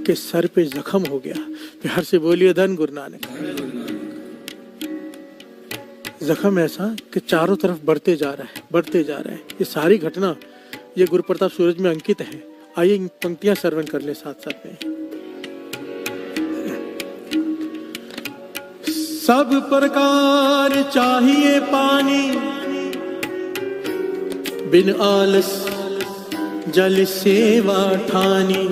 कि सर पे जख्म हो गया। प्यार से बोलिए धन गुरु नानक। जख्म ऐसा कि चारों तरफ बढ़ते जा रहा है, बढ़ते जा रहा है। ये सारी घटना ये गुरु प्रताप सूरज में अंकित है। आइए इन पंक्तियां श्रवण कर ले साथ साथ में। सब प्रकार चाहिए पानी, बिन आलस जल सेवा ठानी।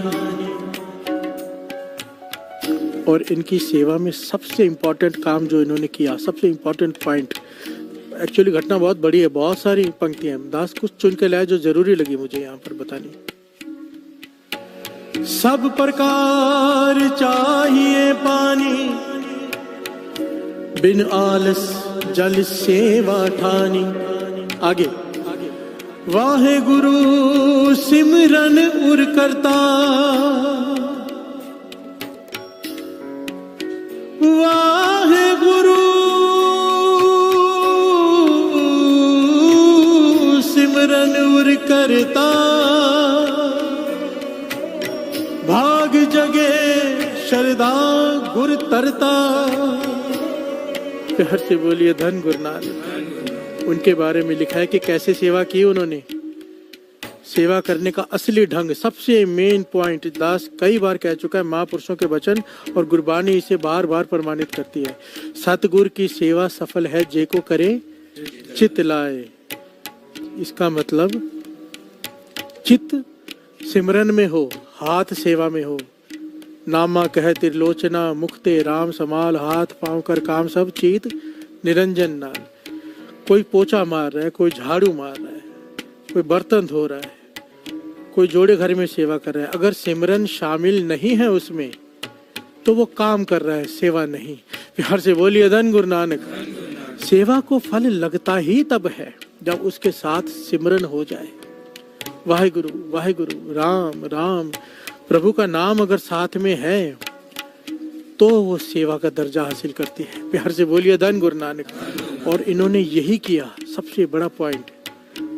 और इनकी सेवा में सबसे इम्पोर्टेंट काम जो इन्होंने किया, सबसे इम्पोर्टेंट पॉइंट, एक्चुअली घटना बहुत बड़ी है, बहुत सारी पंक्तियां हैं, दास कुछ चुन के लाया जो जरूरी लगी मुझे यहाँ पर बतानी। सब प्रकार चाहिए पानी, बिन आलस जल सेवा ठानी। आगे, वाहे गुरु सिमरन उर करता, वाहे गुरु सिमरन उर करता, भाग जगे श्रद्धा गुर तरता। प्यार से बोलिए धन गुरु नानक। उनके बारे में लिखा है कि कैसे सेवा की उन्होंने। सेवा करने का असली ढंग, सबसे मेन पॉइंट, दास कई बार कह चुका है, महापुरुषों के वचन और गुरबानी इसे बार बार प्रमाणित करती है। सतगुरु की सेवा सफल है जे को करे चित लाए। इसका मतलब चित्त सिमरन में हो, हाथ सेवा में हो। नामा कह त्रिलोचना, मुखते राम समाल, हाथ पांव कर काम सब चीत निरंजन नाल। कोई पोछा मार रहा है, कोई झाड़ू मार रहा है, कोई बर्तन धो रहा है, कोई जोड़े घर में सेवा कर रहा है, अगर सिमरन शामिल नहीं है उसमें तो वो काम कर रहा है, सेवा नहीं। प्यार से बोलिए धन गुरु नानक। सेवा को फल लगता ही तब है जब उसके साथ सिमरन हो जाए। वाहेगुरु वाहेगुरु, राम राम, प्रभु का नाम अगर साथ में है तो वो सेवा का दर्जा हासिल करती है। प्यार से बोलिए धन गुरु नानक। और इन्होंने यही किया, सबसे बड़ा पॉइंट।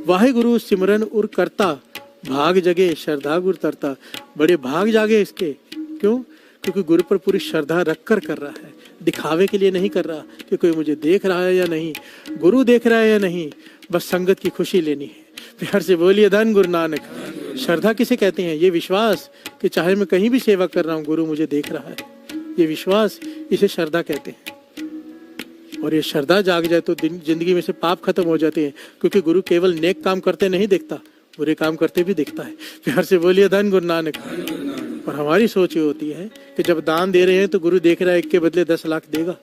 वाहेगुरु सिमरन उर करता, भाग जगे श्रद्धा गुर तरता। बड़े भाग जागे इसके, क्यों? क्योंकि गुरु पर पूरी श्रद्धा रखकर कर रहा है, दिखावे के लिए नहीं कर रहा कि कोई मुझे देख रहा है या नहीं, गुरु देख रहा है या नहीं, बस संगत की खुशी लेनी है। प्यार से बोलिए धन गुरु नानक। श्रद्धा किसे कहते हैं? ये विश्वास कि चाहे मैं कहीं भी सेवा कर रहा हूँ गुरु मुझे देख रहा है, ये विश्वास, इसे श्रद्धा कहते हैं। और ये श्रद्धा जाग जाए तो जिंदगी में से पाप खत्म हो जाते हैं, क्योंकि गुरु केवल नेक काम करते नहीं देखता, बुरे काम करते भी देखता है। प्यार से बोलिए धन गुरु नानक। और हमारी सोच ये होती है कि जब दान दे रहे हैं तो गुरु देख रहा है, एक के बदले 10 लाख देगा,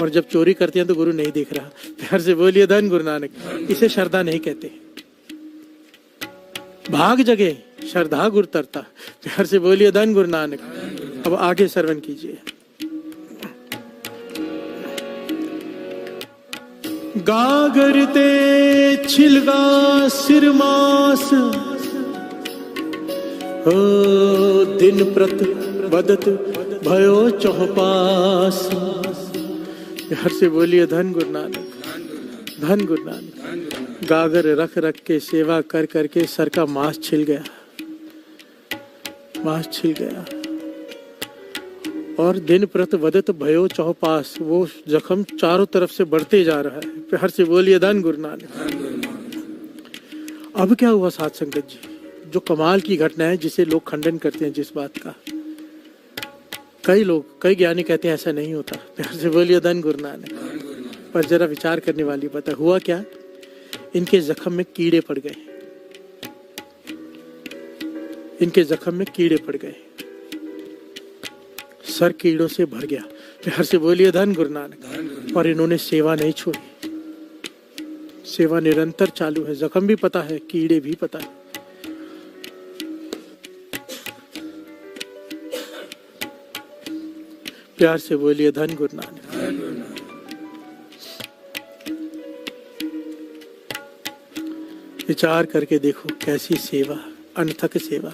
और जब चोरी करते हैं तो गुरु नहीं देख रहा। प्यार से बोलिए धन गुरु नानक। इसे श्रद्धा नहीं कहते। भाग जगे श्रद्धा गुर तरता। प्यार से बोलिए धन गुरु नानक। अब आगे श्रवण कीजिए। गागरते छिलगा सिरमास, हो दिन प्रत बदत भयो चौपास। प्यार से बोलिए धन गुरु नानक, धन गुरु नानक। गागर रख रख के सेवा कर करके सर का मांस छिल गया, मांस छिल गया। और दिन प्रत वदत भयो चौपास, वो जख्म चारों तरफ से बढ़ते जा रहा है। प्यार से बोलिए धन गुरु नानक। अब क्या हुआ साध संगत जी? जो कमाल की घटना है जिसे लोग खंडन करते हैं जिस बात का, कई लोग, कई ज्ञानी कहते हैं ऐसा नहीं होता। प्यार से बोलिए धन गुरु नानक। पर जरा विचार करने वाली बात है, हुआ क्या? इनके जख्म में कीड़े पड़ गए, इनके जख्म में कीड़े पड़ गए, सर कीड़ों से भर गया। प्यार से बोलिए धन गुरु नानक। और इन्होंने सेवा नहीं छोड़ी, सेवा निरंतर चालू है। जख्म भी पता है, कीड़े भी पता है। प्यार से बोलिए धन गुरु नानक। विचार करके देखो कैसी सेवा, अनथक सेवा,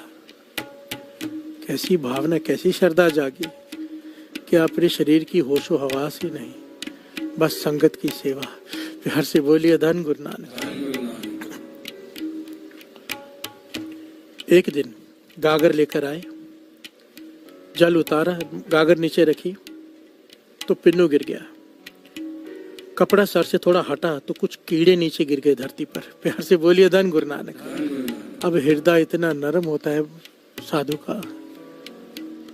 कैसी भावना, कैसी श्रद्धा जागी कि अपने शरीर की होशो हवास ही नहीं, बस संगत की सेवा। प्यार से बोलिए धन गुरु नानक। एक दिन गागर लेकर आए, जल उतारा, गागर नीचे रखी तो पिन्नू गिर गया। कपड़ा सर से थोड़ा हटा तो कुछ कीड़े नीचे गिर गए धरती पर। प्यार से बोलिए धन गुरु नानक। अब हृदय इतना नरम होता है साधु का,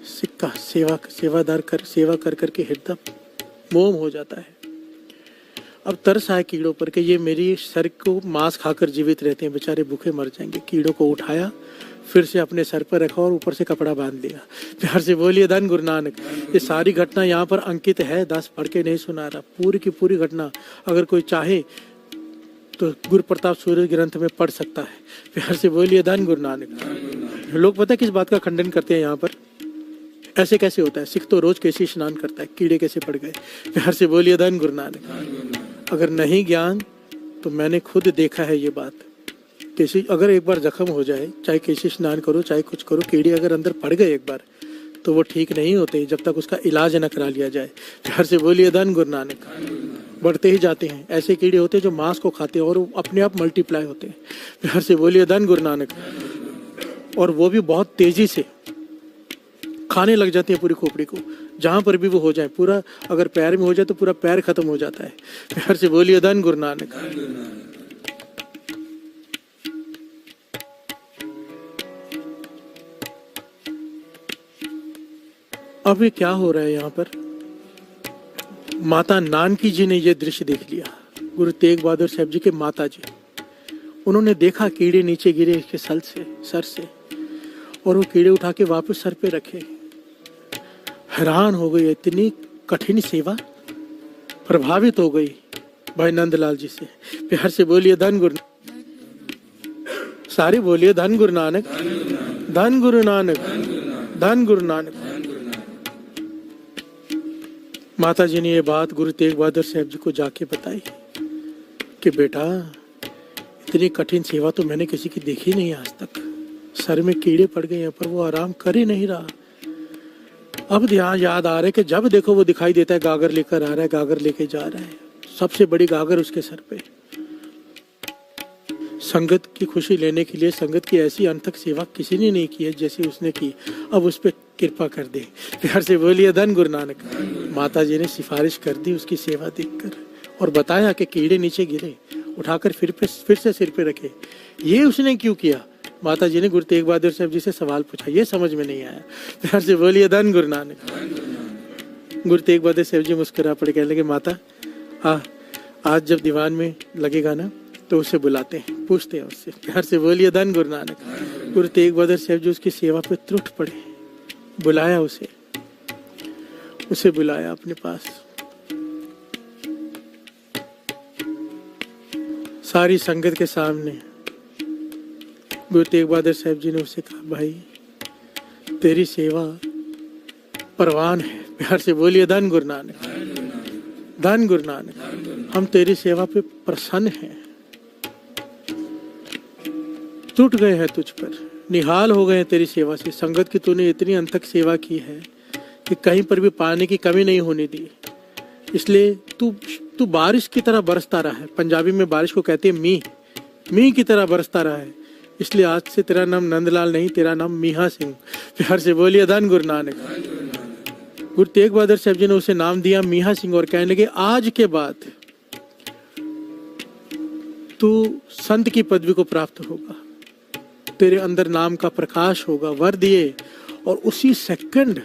सिक्का सेवादार कर सेवा कर करके हृदय मोम हो जाता है। अब तरस आए कीड़ों पर कि ये मेरी सर को मांस खाकर जीवित रहते हैं, बेचारे भूखे मर जाएंगे। कीड़ों को उठाया, फिर से अपने सर पर रखा और ऊपर से कपड़ा बांध लिया। प्यार से बोलिए धन गुरु नानक। ये सारी घटना यहाँ पर अंकित है, दास पढ़ के नहीं सुना रहा, पूरी की पूरी घटना अगर कोई चाहे तो गुरु प्रताप सूर्य ग्रंथ में पढ़ सकता है। प्यार से बोलिए धन गुरु नानक। लोग पता है किस बात का खंडन करते हैं यहाँ पर, ऐसे कैसे होता है, सिख तो रोज कैसे स्नान करता है, कीड़े कैसे पड़ गए। प्यार से बोलिए धन गुरु नानक। अगर नहीं ज्ञान तो मैंने खुद देखा है ये बात, कैसे अगर एक बार जख्म हो जाए, चाहे कैसे स्नान करो चाहे कुछ करो, कीड़े अगर अंदर पड़ गए एक बार तो वो ठीक नहीं होते जब तक उसका इलाज न करा लिया जाए। प्यार से बोलिए धन गुरु नानक। बढ़ते ही जाते हैं, ऐसे कीड़े होते हैं जो मांस को खाते हैं और वो अपने आप मल्टीप्लाई होते हैं। प्यार से बोलिए धन गुरु नानक। और वो भी बहुत तेजी से खाने लग जाती है पूरी खोपड़ी को, जहां पर भी वो हो जाए, पूरा अगर पैर में हो जाए तो पूरा पैर खत्म हो जाता है। प्यार से बोलिए धन गुरु नानक। अब ये क्या हो रहा है यहाँ पर, माता नानकी जी ने ये दृश्य देख लिया, गुरु तेग बहादुर साहब जी के माता जी, उन्होंने देखा कीड़े नीचे गिरे इसके सर से और वो कीड़े उठा के वापस सर पे रखे। हैरान हो गई, इतनी कठिन सेवा, प्रभावित हो गई भाई नंदलाल जी से। प्यार से बोलिए धन गुरु, सारे बोलिए धन गुरु नानक, धन गुरु नानक, धन गुरु नानक। माता जी ने ये बात गुरु तेग बहादुर साहब जी को जाके बताई कि बेटा इतनी कठिन सेवा तो मैंने किसी की देखी नहीं आज तक, सर में कीड़े पड़ गए हैं पर वो आराम कर ही नहीं रहा। अब ध्यान याद आ रहा है कि जब देखो वो दिखाई देता है गागर लेकर आ रहा है, गागर लेके जा रहा है, सबसे बड़ी गागर उसके सर पे। संगत की खुशी लेने के लिए संगत की ऐसी अनथक सेवा किसी ने नहीं की है जैसे उसने की, अब उस पर कृपा कर दे। प्यार से बोलिए धन गुरु नानक। माता जी ने सिफारिश कर दी उसकी सेवा देखकर और बताया कि कीड़े नीचे गिरे, उठाकर फिर से सिर पे रखे। ये उसने क्यों किया? माता जी ने गुरु तेग बहादुर साहब जी से सवाल पूछा, ये समझ में नहीं आया। प्यार से बोलिए धन गुरु नानक। गुरु तेग बहादुर साहब जी मुस्कुरा पड़े, कहने लगे माता आज जब दीवान में लगेगा ना तो उसे बुलाते हैं, पूछते हैं उससे। प्यार से बोलिए धन गुरु नानक। गुरु तेग बहादुर साहब जी उसकी सेवा पे त्रुट पड़े, बुलाया उसे बुलाया अपने पास। सारी संगत के सामने गुरु तेग बहादुर साहब जी ने उसे कहा, भाई तेरी सेवा परवान है। प्यार से बोलिए धन गुरु नानक, धन गुरु नानक। हम तेरी सेवा पे प्रसन्न हैं, टूट गए हैं तुझ पर, निहाल हो गए हैं तेरी सेवा से। संगत की तूने इतनी अंतक सेवा की है कि कहीं पर भी पानी की कमी नहीं होने दी, इसलिए तू बारिश की तरह बरसता रहा है। पंजाबी में बारिश को कहते हैं मींह की तरह बरसता रहा है, इसलिए आज से तेरा नाम नंदलाल नहीं, तेरा नाम मीहा सिंह। प्यार से बोलिए धन गुरु नानक। गुरु तेग बहादुर साहब जी ने उसे नाम दिया मीहा सिंह और कहने लगे, आज के बाद तू संत की पदवी को प्राप्त होगा, तेरे अंदर नाम का प्रकाश होगा, वर दिए। और उसी सेकंड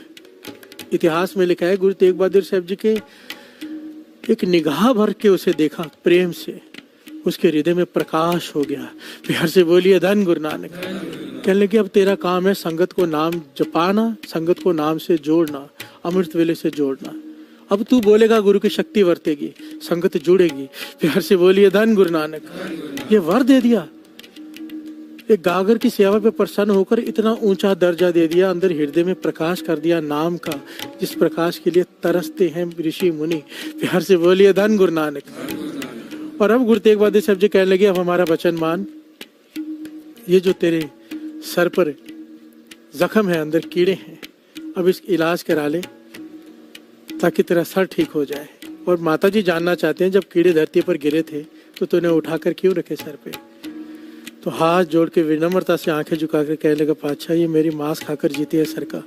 इतिहास में लिखा है गुरु तेग बहादुर साहब जी के एक निगाह भर के उसे देखा प्रेम से, उसके हृदय में प्रकाश हो गया। प्यार से बोलिए धन गुरु नानक। कहने लगे, अब तेरा काम है संगत को नाम जपाना, संगत को नाम से जोड़ना, अमृत वेले से जोड़ना। अब तू बोलेगा गुरु की शक्ति वर्तेगी, संगत जुड़ेगी। प्यार से बोलिए धन गुरु नानक। ये वर दे दिया, एक गागर की सेवा पे प्रसन्न होकर इतना ऊंचा दर्जा दे दिया, अंदर हृदय में प्रकाश कर दिया नाम का, जिस प्रकाश के लिए तरसते हैं ऋषि मुनि। प्यार से बोलिए धन गुरु नानक। और अब गुरु तेग बहादुर साहब जी कहने लगे, अब हमारा वचन मान, ये जो तेरे सर पर जख्म है, अंदर कीड़े हैं, अब इसका इलाज करा ले ताकि तेरा सर ठीक हो जाए। और माता जी जानना चाहते हैं, जब कीड़े धरती पर गिरे थे तो तूने उठाकर क्यों रखे सर पे? तो हाथ जोड़ के विनम्रता से आंखें झुकाकर कहने लगा, पातशाह ये मेरी मांस खाकर जीती है सर का,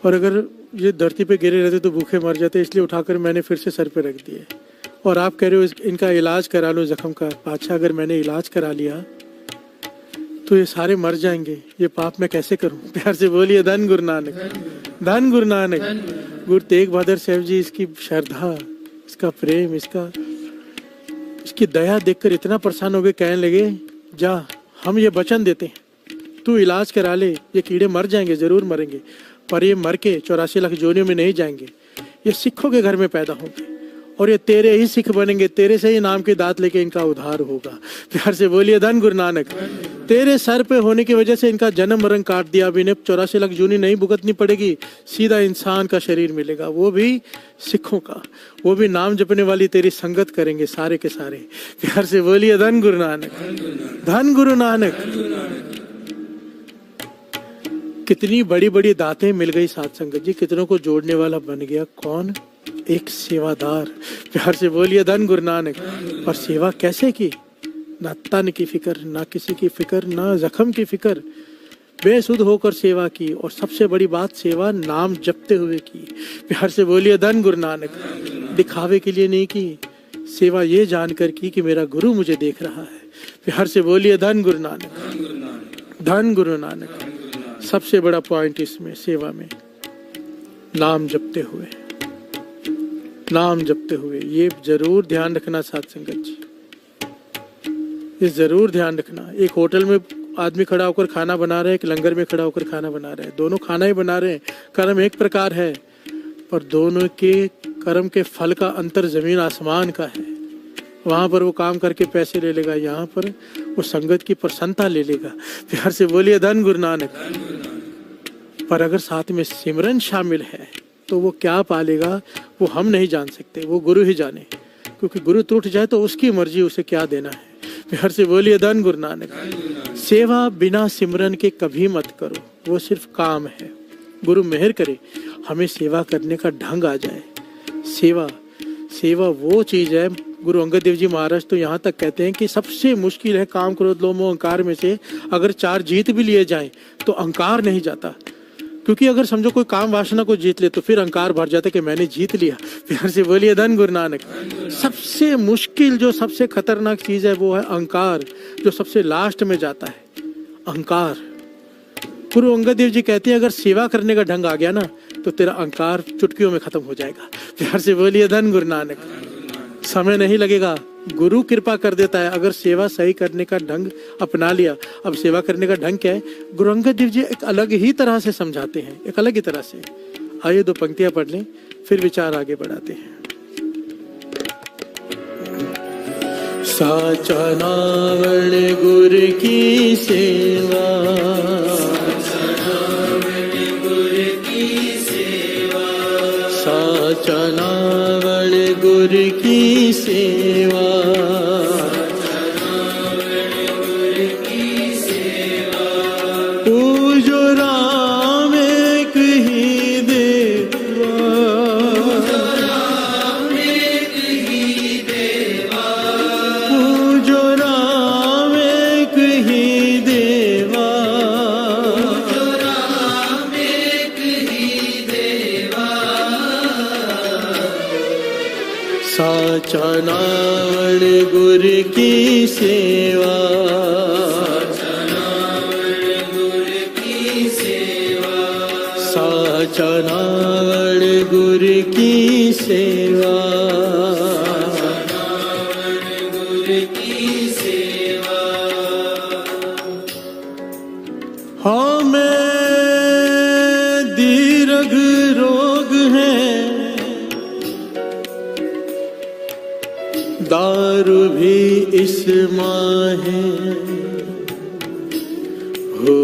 और अगर ये धरती पे गिरे रहते तो भूखे मर जाते, इसलिए उठाकर मैंने फिर से सर पे रख दिए। और आप कह रहे हो इनका इलाज करा लो जख्म का। पातशाह अगर मैंने इलाज करा लिया तो ये सारे मर जाएंगे, ये पाप मैं कैसे करूं? प्यार से बोलिए धन गुरु नानक, धन गुरु नानक। गुरु तेग बहादुर साहब जी इसकी श्रद्धा, इसका प्रेम, इसकी दया देखकर इतना प्रसन्न हो गए, कहने लगे, जा हम ये वचन देते हैं तू इलाज करा ले, ये कीड़े मर जाएंगे, जरूर मरेंगे, पर ये मर के 84 लाख जोनियों में नहीं जाएंगे, ये सिखों के घर में पैदा होंगे और ये तेरे ही सिख बनेंगे, तेरे से ही नाम के दांत लेके इनका उद्धार होगा। प्यार से बोलिए धन गुरु नानक। तेरे सर पे होने की वजह से इनका जन्म मरण काट दिया, अब इन्हें 84 लाख जूनी नहीं भुगतनी पड़ेगी, सीधा इंसान का शरीर मिलेगा, वो भी सिखों का, वो भी नाम जपने वाली तेरी संगत करेंगे सारे के सारे। प्यार से बोलिए धन गुरु नानक, धन गुरु नानक। कितनी बड़ी बड़ी दातें मिल गई साथ संगत जी, कितनों को जोड़ने वाला बन गया कौन? एक सेवादार। प्यार से बोलिए धन गुरु नानक। और सेवा कैसे की? ना तन की फिक्र, ना किसी की फिक्र, ना जख्म की फिक्र, बेसुध होकर सेवा की। और सबसे बड़ी बात, सेवा नाम जपते हुए की। प्यार से बोलिए धन गुरु नानक। दिखावे के लिए नहीं की, सेवा ये जानकर की कि मेरा गुरु मुझे देख रहा है। प्यार से बोलिए धन गुरु नानक, धन गुरु नानक। सबसे बड़ा पॉइंट इसमें सेवा में नाम जपते हुए, नाम जपते हुए। ये जरूर ध्यान रखना साथ संगत जी, ये जरूर ध्यान रखना। एक होटल में आदमी खड़ा होकर खाना बना रहा है, एक लंगर में खड़ा होकर खाना बना रहा है, दोनों खाना ही बना रहे हैं, कर्म एक प्रकार है, पर दोनों के कर्म के फल का अंतर जमीन आसमान का है। वहां पर वो काम करके पैसे ले लेगा, यहाँ पर वो संगत की प्रसन्नता ले लेगा। प्यार से बोलिए धन गुरु नानक। पर अगर साथ में सिमरन शामिल है तो वो क्या पालेगा वो हम नहीं जान सकते, वो गुरु ही जाने, क्योंकि गुरु टूट जाए तो उसकी मर्जी, उसे क्या देना है। प्यार से बोलिए धन गुरु नानक। सेवा बिना सिमरन के कभी मत करो, वो सिर्फ काम है। गुरु मेहर करे हमें सेवा करने का ढंग आ जाए। सेवा वो चीज है, गुरु अंगद देव जी महाराज तो यहाँ तक कहते हैं कि सबसे मुश्किल है काम क्रोध लोभ मोह अहंकार में से अगर 4 जीत भी लिए जाएं तो अहंकार नहीं जाता। क्योंकि अगर समझो कोई काम वासना को जीत ले तो फिर अहंकार भर जाता है कि मैंने जीत लिया। प्यार से बोलिए धन गुरु नानक। सबसे मुश्किल जो सबसे खतरनाक चीज है वो है अहंकार, जो सबसे लास्ट में जाता है अहंकार। गुरु अंगद देव जी कहते हैं अगर सेवा करने का ढंग आ गया ना तो तेरा अहंकार चुटकियों में खत्म हो जाएगा। प्यार से बोलिए धन गुरु नानक। समय नहीं लगेगा, गुरु कृपा कर देता है। अगर सेवा सही करने का ढंग अपना लिया, अब सेवा करने का ढंग क्या है, गुरु अंगद देव जी एक अलग ही तरह से समझाते हैं, एक अलग ही तरह से। आइए 2 पंक्तियां पढ़ लें, फिर विचार आगे बढ़ाते हैं। साचा नावण गुरु की सेवा, साचा नावण गुरु की सेवा, पूजो राम एक ही देवा, पूजो राम एक ही देवा, साचा नावण गुरु की सेवा, साचा नावण गुरु की सेवा, हमें दीर्घ रोग है, दारू भी इस माहे हो,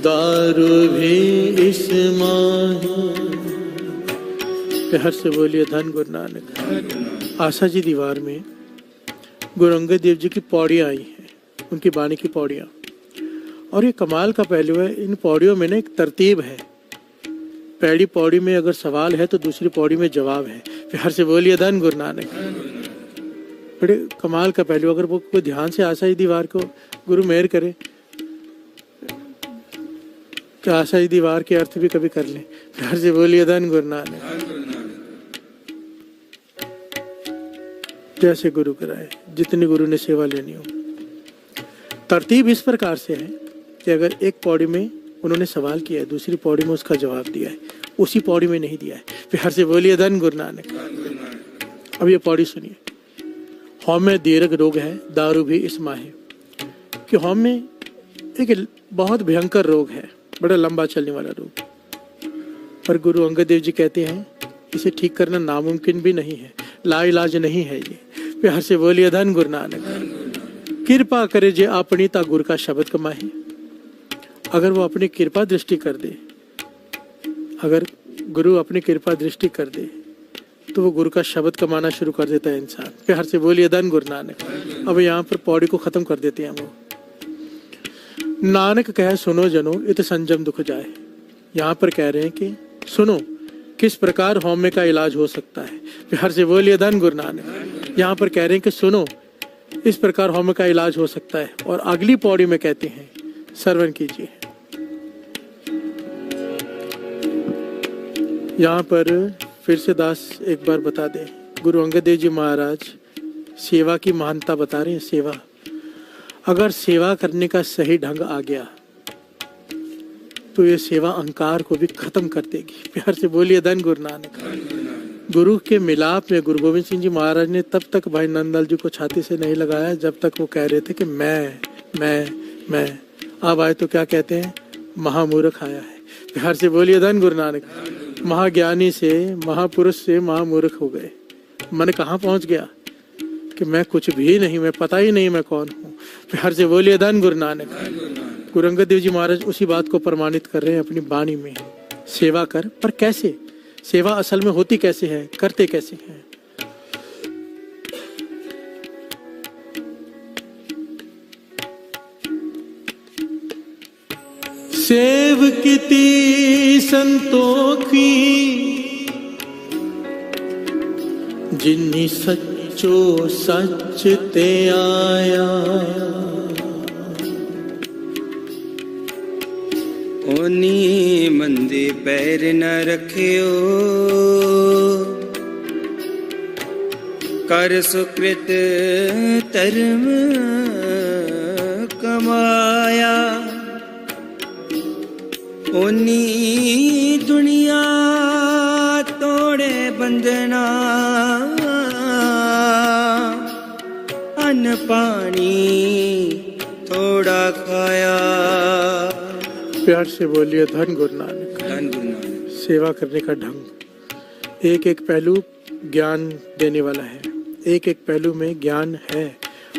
दारू भी इस माहे। प्यार से बोलिए धन गुरु नानक। आशा जी दीवार में गुरु अंगद देव जी की पौड़ियाँ आई हैं, उनकी बाणी की पौड़ियाँ, और ये कमाल का पहलू है, इन पौड़ियों में ना एक तरतीब है। पहली पौड़ी में अगर सवाल है तो दूसरी पौड़ी में जवाब है। प्यार से बोलिए धन गुरु नानक। बड़े कमाल का पहलू, अगर वो कोई ध्यान से आशा जी दीवार को गुरु मेहर करे कि आशा जी दीवार के अर्थ भी कभी कर लें। प्यार से बोलिए धन गुरु नानक। जैसे गुरु कराए, जितनी गुरु ने सेवा लेनी हो। तरतीब इस प्रकार से है कि अगर एक पौड़ी में उन्होंने सवाल किया है, दूसरी पौड़ी में उसका जवाब दिया है, उसी पौड़ी में नहीं दिया है। प्यार से बोलिए धन गुरु नानक। अब ये पौड़ी सुनिए। हौमे दीर्घ रोग है, दारू भी इस माहे। कि हौमे एक बहुत भयंकर रोग है, बड़ा लंबा चलने वाला रोग, पर गुरु अंगद देव जी कहते हैं इसे ठीक करना नामुमकिन भी नहीं है, लाइलाज नहीं है ये। प्यार से बोलिए धन गुरु नानक। कृपा करे जे अपनी ता गुरु का शब्द कमाए। अगर वो अपनी कृपा दृष्टि कर दे, अगर गुरु अपनी कृपा दृष्टि कर दे तो वो गुरु का शब्द कमाना शुरू कर देता है इंसान। प्यार से बोलिए धन गुरु नानक। अब यहाँ पर पौड़ी को खत्म कर देते हैं वो। नानक कहे सुनो जनो इत संजम दुख जाए। यहाँ पर कह रहे हैं कि सुनो किस प्रकार हौमे का इलाज हो सकता है। प्यार से बोलिए धन गुरु नानक। यहाँ पर कह रहे हैं कि सुनो इस प्रकार हौमे का इलाज हो सकता है। और अगली पौड़ी में कहते हैं श्रवण कीजिए। यहाँ पर फिर से दास एक बार बता दे, गुरु अंगद देव जी महाराज सेवा की महानता बता रहे हैं। सेवा, अगर सेवा करने का सही ढंग आ गया तो ये सेवा अहंकार को भी खत्म कर देगी। प्यार से बोलिए धन गुरु नानक। गुरु के मिलाप में गुरु गोविंद सिंह जी महाराज ने तब तक भाई नंदलाल जी को छाती से नहीं लगाया जब तक वो कह रहे थे कि मैं। अब आए तो क्या कहते हैं, महामूर्ख आया है। प्यार से बोलिए धन गुरु नानक। महाज्ञानी से, महापुरुष से महामूर्ख हो गए। मन कहाँ पहुंच गया कि मैं कुछ भी नहीं, मैं पता ही नहीं मैं कौन हूँ। प्यार से बोलिए धन गुरु नानक। गुरु अंगद देव जी महाराज उसी बात को प्रमाणित कर रहे हैं अपनी वाणी में। सेवा कर, पर कैसे? सेवा असल में होती कैसे है, करते कैसे हैं? सेव किती संतोखी जिन्नी सच्चो सच ते आया। ओनी मंदे पैर न रखियो कर सुकृत धर्म कमाया। ओनी दुनिया तोड़े बंधना अन्न पानी थोड़ा खाया। प्यार से बोलिए धन गुरु नानक। धन गुरु नानक। सेवा करने का ढंग, एक एक पहलू ज्ञान देने वाला है। एक एक पहलू में ज्ञान है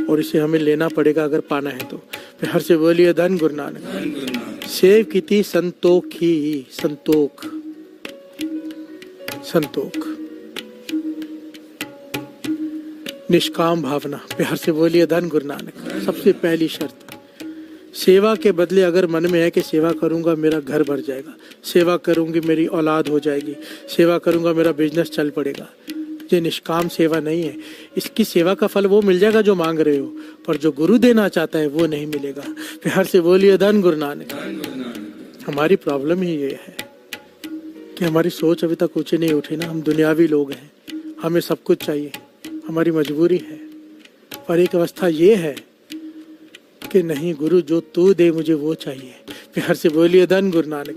और इसे हमें लेना पड़ेगा अगर पाना है तो। प्यार से बोलिए धन गुरु नानक। सेव किती संतोखी, संतोख, संतोख, निष्काम भावना। प्यार से बोलिए धन गुरु नानक। सबसे पहली शर्त, सेवा के बदले अगर मन में है कि सेवा करूंगा मेरा घर भर जाएगा, सेवा करूंगी मेरी औलाद हो जाएगी, सेवा करूंगा मेरा बिजनेस चल पड़ेगा, ये निष्काम सेवा नहीं है। इसकी सेवा का फल वो मिल जाएगा जो मांग रहे हो, पर जो गुरु देना चाहता है वो नहीं मिलेगा। प्यार से बोलिए धन गुरु नानक। हमारी प्रॉब्लम ही ये है कि हमारी सोच अभी तक ऊंचे नहीं उठी ना। हम दुनियावी लोग हैं, हमें सब कुछ चाहिए, हमारी मजबूरी है। पर एक अवस्था ये है कि नहीं, गुरु जो तू दे मुझे वो चाहिए। प्यार से बोलिए धन गुरु नानक।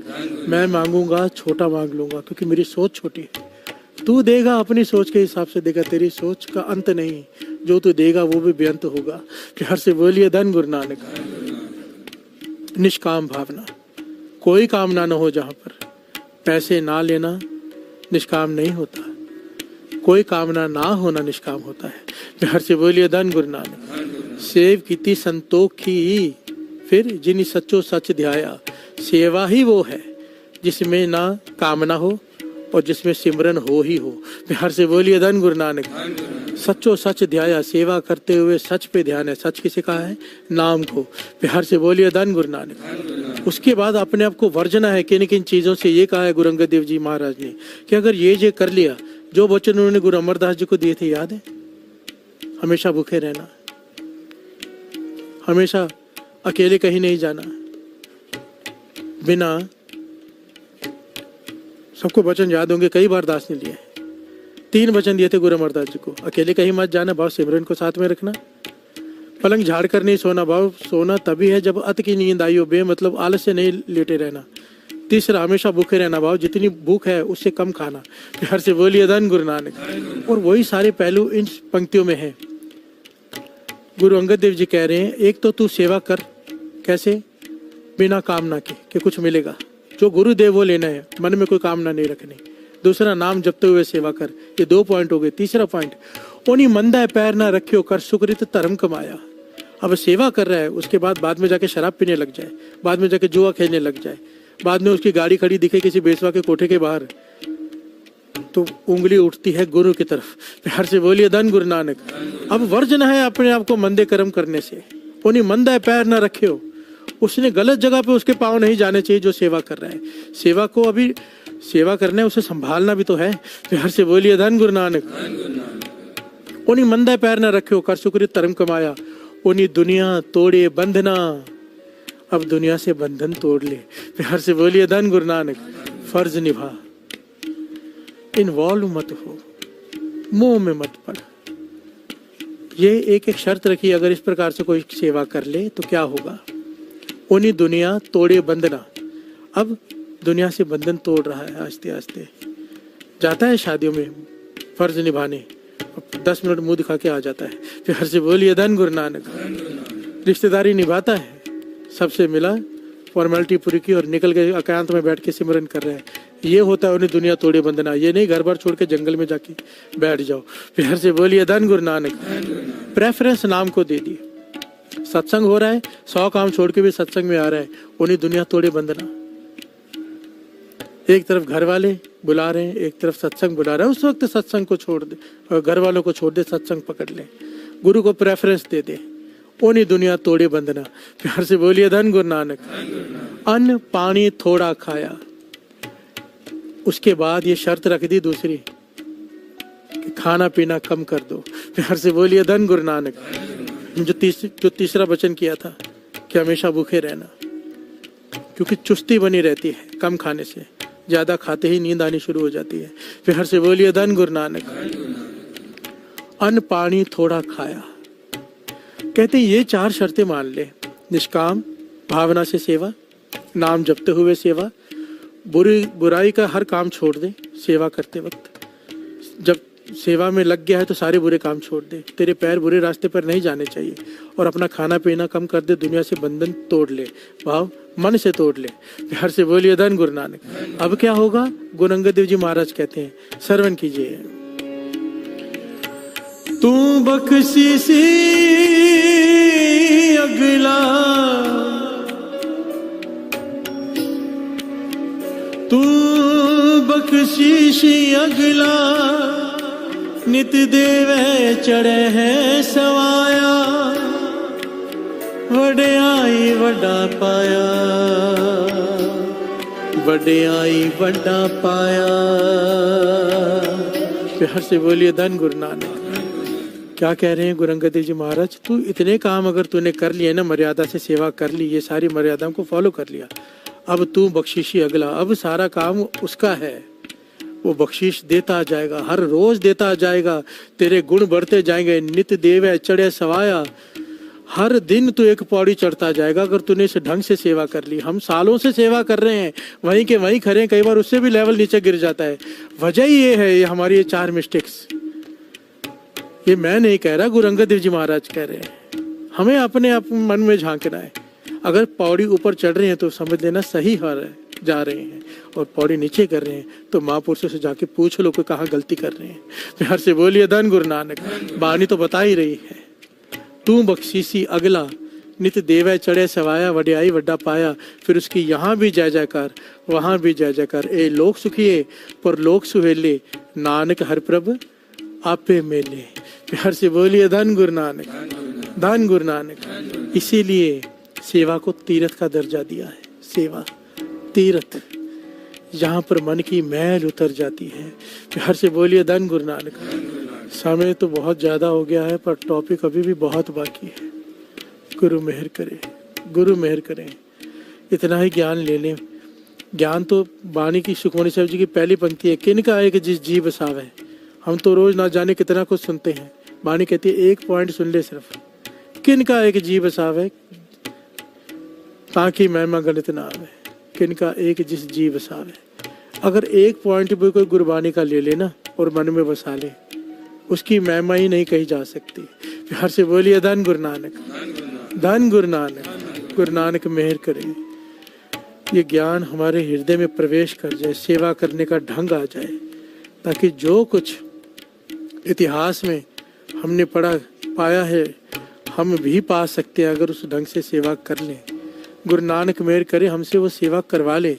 मैं मांगूंगा छोटा मांग लूंगा क्योंकि मेरी सोच छोटी है। तू देगा अपनी सोच के हिसाब से देगा, तेरी सोच का अंत नहीं, जो तू देगा वो भी बेअंत होगा। प्यार से बोलिए धन गुरु नानक। निष्काम भावना, कोई कामना न हो जहाँ पर पैसे ना लेना निष्काम नहीं होता, कोई कामना ना होना निष्काम होता है। प्यार से बोलिए धन गुरु नानक। सेव कीती संतोखी, फिर जिन्हीं सच्चो सच ध्याया। सेवा ही वो है जिसमें ना कामना हो और जिसमें सिमरन हो ही हो। प्यार से बोलिए धन गुरु नानक। सच्चो सच ध्याया, सेवा करते हुए सच पे ध्यान है। सच किसे कहा है? नाम को। प्यार से बोलिए धन गुरु नानक। उसके बाद अपने आप को वर्जना है किन किन चीजों से। ये कहा है गुरु अंगद देव जी महाराज ने कि अगर ये कर लिया, जो वचन उन्होंने गुरु अमरदास जी को दिए थे याद है, हमेशा भूखे रहना, हमेशा अकेले कहीं नहीं जाना, बिना, सबको वचन याद होंगे, कई बार दास ने लिए। 3 वचन दिए थे गुरु अमरदास जी को। अकेले कहीं मत जाना भाव, सिमरन को साथ में रखना, पलंग झाड़ कर नहीं सोना भाव, सोना तभी है जब अत की नींद आई हो, बेमतलब आलस से नहीं लेटे रहना। तीसरा, हमेशा भूखे रहना भाव, जितनी भूख है उससे कम खाना। प्यार से बोलिए धन गुरु नानक। और वही सारे पहलू इन पंक्तियों में है। गुरु अंगद देव जी कह रहे हैं, एक तो तू सेवा कर, कैसे? बिना कामना के कि कुछ मिलेगा, जो गुरु दे वो लेना है, मन में कोई कामना नहीं रखनी। दूसरा, नाम जपते हुए सेवा कर। ये 2 पॉइंट हो गए। तीसरा पॉइंट, उन्हीं मंदा पैर ना रखियो, कर सुकृत धर्म कमाया। अब सेवा कर रहा है, उसके बाद में जाके शराब पीने लग जाए, बाद में जाके जुआ खेलने लग जाए, बाद में उसकी गाड़ी खड़ी दिखे किसी बेसवा के कोठे के बाहर, तो उंगली उठती है गुरु की तरफ। प्यार से बोलिए धन गुरु नानक। अब वर्जन है अपने आप को मंदे कर्म करने से। उन्हीं मंदा पैर ना रखियो, उसने गलत जगह पे उसके पाँव नहीं जाने चाहिए जो सेवा कर रहा है। सेवा को अभी सेवा करना है, उसे संभालना भी तो है। प्यार से बोलिए धन गुरु नानक। उन्हीं मंदा पैर ना रखियो, कर सुकृत धर्म कमाया। उन्हीं दुनिया तोड़े बंधना, अब दुनिया से बंधन तोड़ ले। प्यार से बोलिए धन गुरु नानक। फर्ज निभा, इन्वॉल्व मत हो, मोह में मत पड़। ये एक एक शर्त रखी, अगर इस प्रकार से कोई सेवा कर ले तो क्या होगा? उन्हीं दुनिया तोड़े बंधना, अब दुनिया से बंधन तोड़ रहा है आस्ते आस्ते। जाता है शादियों में फर्ज निभाने, 10 मिनट मुंह दिखा के आ जाता है। प्यार से बोलिए धन गुरु नानक। रिश्तेदारी निभाता है, सबसे मिला, फॉर्मेलिटी पूरी की और निकल गए, एकांत में बैठ के सिमरन कर रहे हैं। ये होता है उन्हें दुनिया तोड़े बंधना। ये नहीं घर बार छोड़ के जंगल में जाके बैठ जाओ। प्यार से बोलिए धन गुरु नानक। प्रेफरेंस नाम को दे दी। सत्संग हो रहा है, 100 काम छोड़ के भी सत्संग में आ रहा है, उन्हीं दुनिया तोड़े बंधना। एक तरफ घर वाले बुला रहे हैं, एक तरफ सत्संग बुला रहा है, उस वक्त सत्संग को छोड़ दे और घर वालों को छोड़ दे, सत्संग पकड़ ले, गुरु को प्रेफरेंस दे दे, उन्हीं दुनिया तोड़े बंधना। प्यार से बोलिए धन गुरु नानक। अन्न पानी थोड़ा खाया, उसके बाद ये शर्त रख दी दूसरी कि खाना पीना कम कर दो। प्यार से बोलिए धन गुरु नानक। जो तीसरा वचन किया था कि हमेशा भूखे रहना, क्योंकि चुस्ती बनी रहती है कम खाने से, ज्यादा खाते ही नींद आनी शुरू हो जाती है। प्यार से बोलिए धन गुरु नानक। अन्न पानी थोड़ा खाया, कहते ये 4 शर्तें मान ले। निष्काम भावना से सेवा, नाम जपते हुए सेवा, बुराई का हर काम छोड़ दे सेवा करते वक्त। जब सेवा में लग गया है तो सारे बुरे काम छोड़ दे, तेरे पैर बुरे रास्ते पर नहीं जाने चाहिए। और अपना खाना पीना कम कर दे, दुनिया से बंधन तोड़ ले, भाव मन से तोड़ ले। प्यार से बोलिए धन गुरु नानक। अब क्या होगा? गुरु अंगद देव जी महाराज कहते हैं, श्रवण कीजिए। तू बख्शीसी अगला, तू बख्शीशी अगला, नित देवे चढ़े है सवाया, वड्याई वड्डा पाया, वड्याई वड्डा पाया। प्यार से बोलिए धन गुरु नानक। क्या कह रहे हैं गुरु अंगद देव जी महाराज? तू इतने काम अगर तूने कर लिए ना, मर्यादा से सेवा कर ली, ये सारी मर्यादाओं को फॉलो कर लिया, अब तू बख्शीशी अगला, अब सारा काम उसका है, वो बख्शीश देता जाएगा, हर रोज देता जाएगा, तेरे गुण बढ़ते जाएंगे। नित देव चढ़े सवाया, हर दिन तू एक पौड़ी चढ़ता जाएगा अगर तूने इसे ढंग से सेवा कर ली। हम सालों से सेवा कर रहे हैं, वहीं के वहीं खड़े हैं, कई बार उससे भी लेवल नीचे गिर जाता है। वजह ये है, ये हमारी ये 4 मिस्टेक्स। ये मैं नहीं कह रहा, गुरु अंगद देव जी महाराज कह रहे हैं। हमें अपने आप मन में झांकना है। अगर पौड़ी ऊपर चढ़ रहे हैं तो समझ लेना सही जा रहे हैं, और पौड़ी नीचे कर रहे हैं तो महापुरुषों से जाके पूछ लो कि कहाँ गलती कर रहे हैं। प्यार से बोलिए धन गुरु नानक। बानी तो बता ही रही है, तू बख्शीसी अगला, नित देवै चढ़े सवाया, वड्याई वड्डा पाया। फिर उसकी यहाँ भी जय जयकार, वहाँ भी जय जयकार। ए लोक सुखिए पर लोक सुहेले, नानक हर प्रभ आपे मेले। प्यार से बोलिए धन गुरु नानक, धन गुरु नानक। इसीलिए सेवा को तीर्थ का दर्जा दिया है। सेवा तीर्थ, यहाँ पर मन की मैल उतर जाती है। प्यार से बोलिए धन गुरु नानक। समय तो बहुत ज़्यादा हो गया है, पर टॉपिक अभी भी बहुत बाकी है। गुरु मेहर करे, गुरु मेहर करें, इतना ही ज्ञान ले लें। ज्ञान तो वाणी की सुखमणि साहब जी की पहली पंक्ति है, किनका आए कि जिस जी बसावे। हम तो रोज ना जाने कितना कुछ सुनते हैं। वाणी कहती है 1 पॉइंट सुन ले सिर्फ, किनका आए कि जी बसावे, ताकि महिमा गणित ना आवे। किनका एक जिस जी बसावे। अगर 1 पॉइंट भी कोई गुरबानी का ले लेना और मन में बसा ले, उसकी महिमा ही नहीं कही जा सकती। प्यार से बोलिए धन गुरु नानक, धन गुरु नानक। गुरु नानक मेहर करे, ये ज्ञान हमारे हृदय में प्रवेश कर जाए, सेवा करने का ढंग आ जाए, ताकि जो कुछ इतिहास में हमने पढ़ा पाया है हम भी पा सकते हैं अगर उस ढंग से सेवा कर लें। गुरु नानक मेहर करे हमसे वो सेवा करवा ले।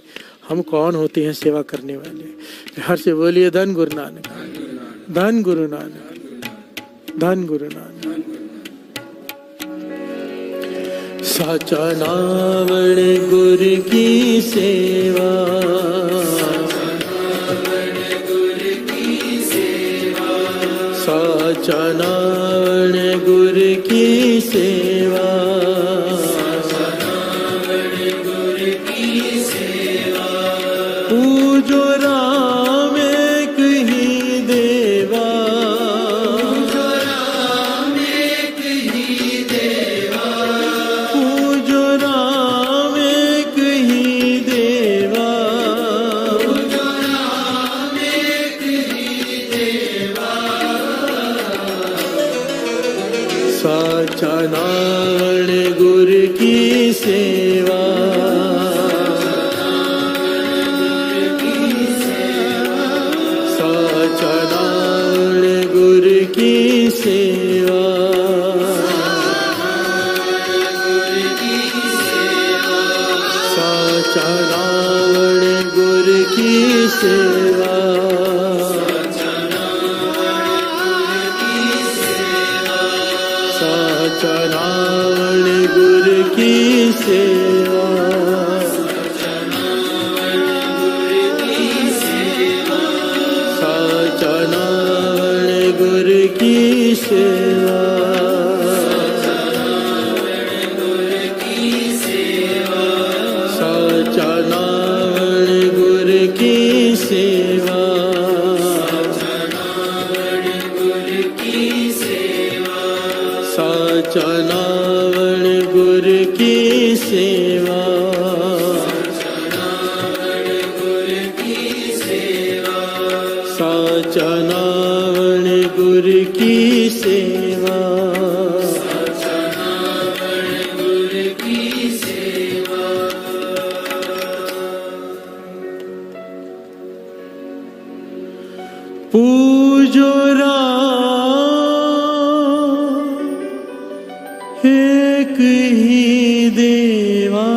हम कौन होते हैं सेवा करने वाले? प्यार से बोलिए धन गुरु नानक, धन गुरु नानक, धन गुरु नानक। साचा नावण गुरु की सेवा, साचा नावण गुरु की सेवा, पूजो राम एक ही देवा, पूजो राम एक ही देवा, साचा नावण गुरु की सेवा, साचा नावण गुरु की सेवा, साचा नावण गुरु की सेवा, साचा नावण गुरु की सेवा, साचा नावण गुरु की सेवा, साचा नावण गुरु की सेवा, साचा नावण गुरु की सेवा, साचा नावण गुरु की सेवा, पूजो राम एक ही देवा,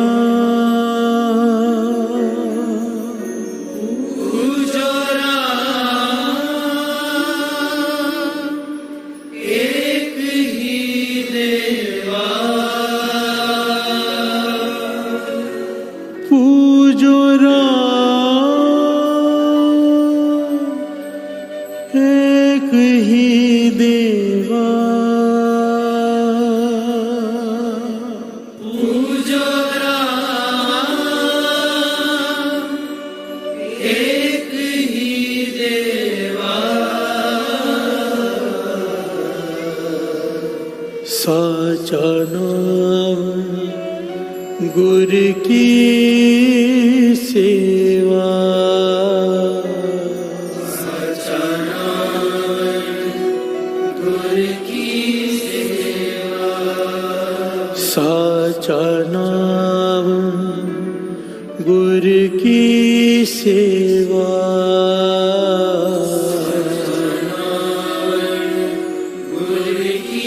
पूजो राम एक ही देवा, पूजो राम एक ही देवा, पूजो राम एक ही देवा, साचा नाम गुरु की सेवा, साचा नाम गुरु की सेवा, साचा नाम गुरु की सेवा, गुरु की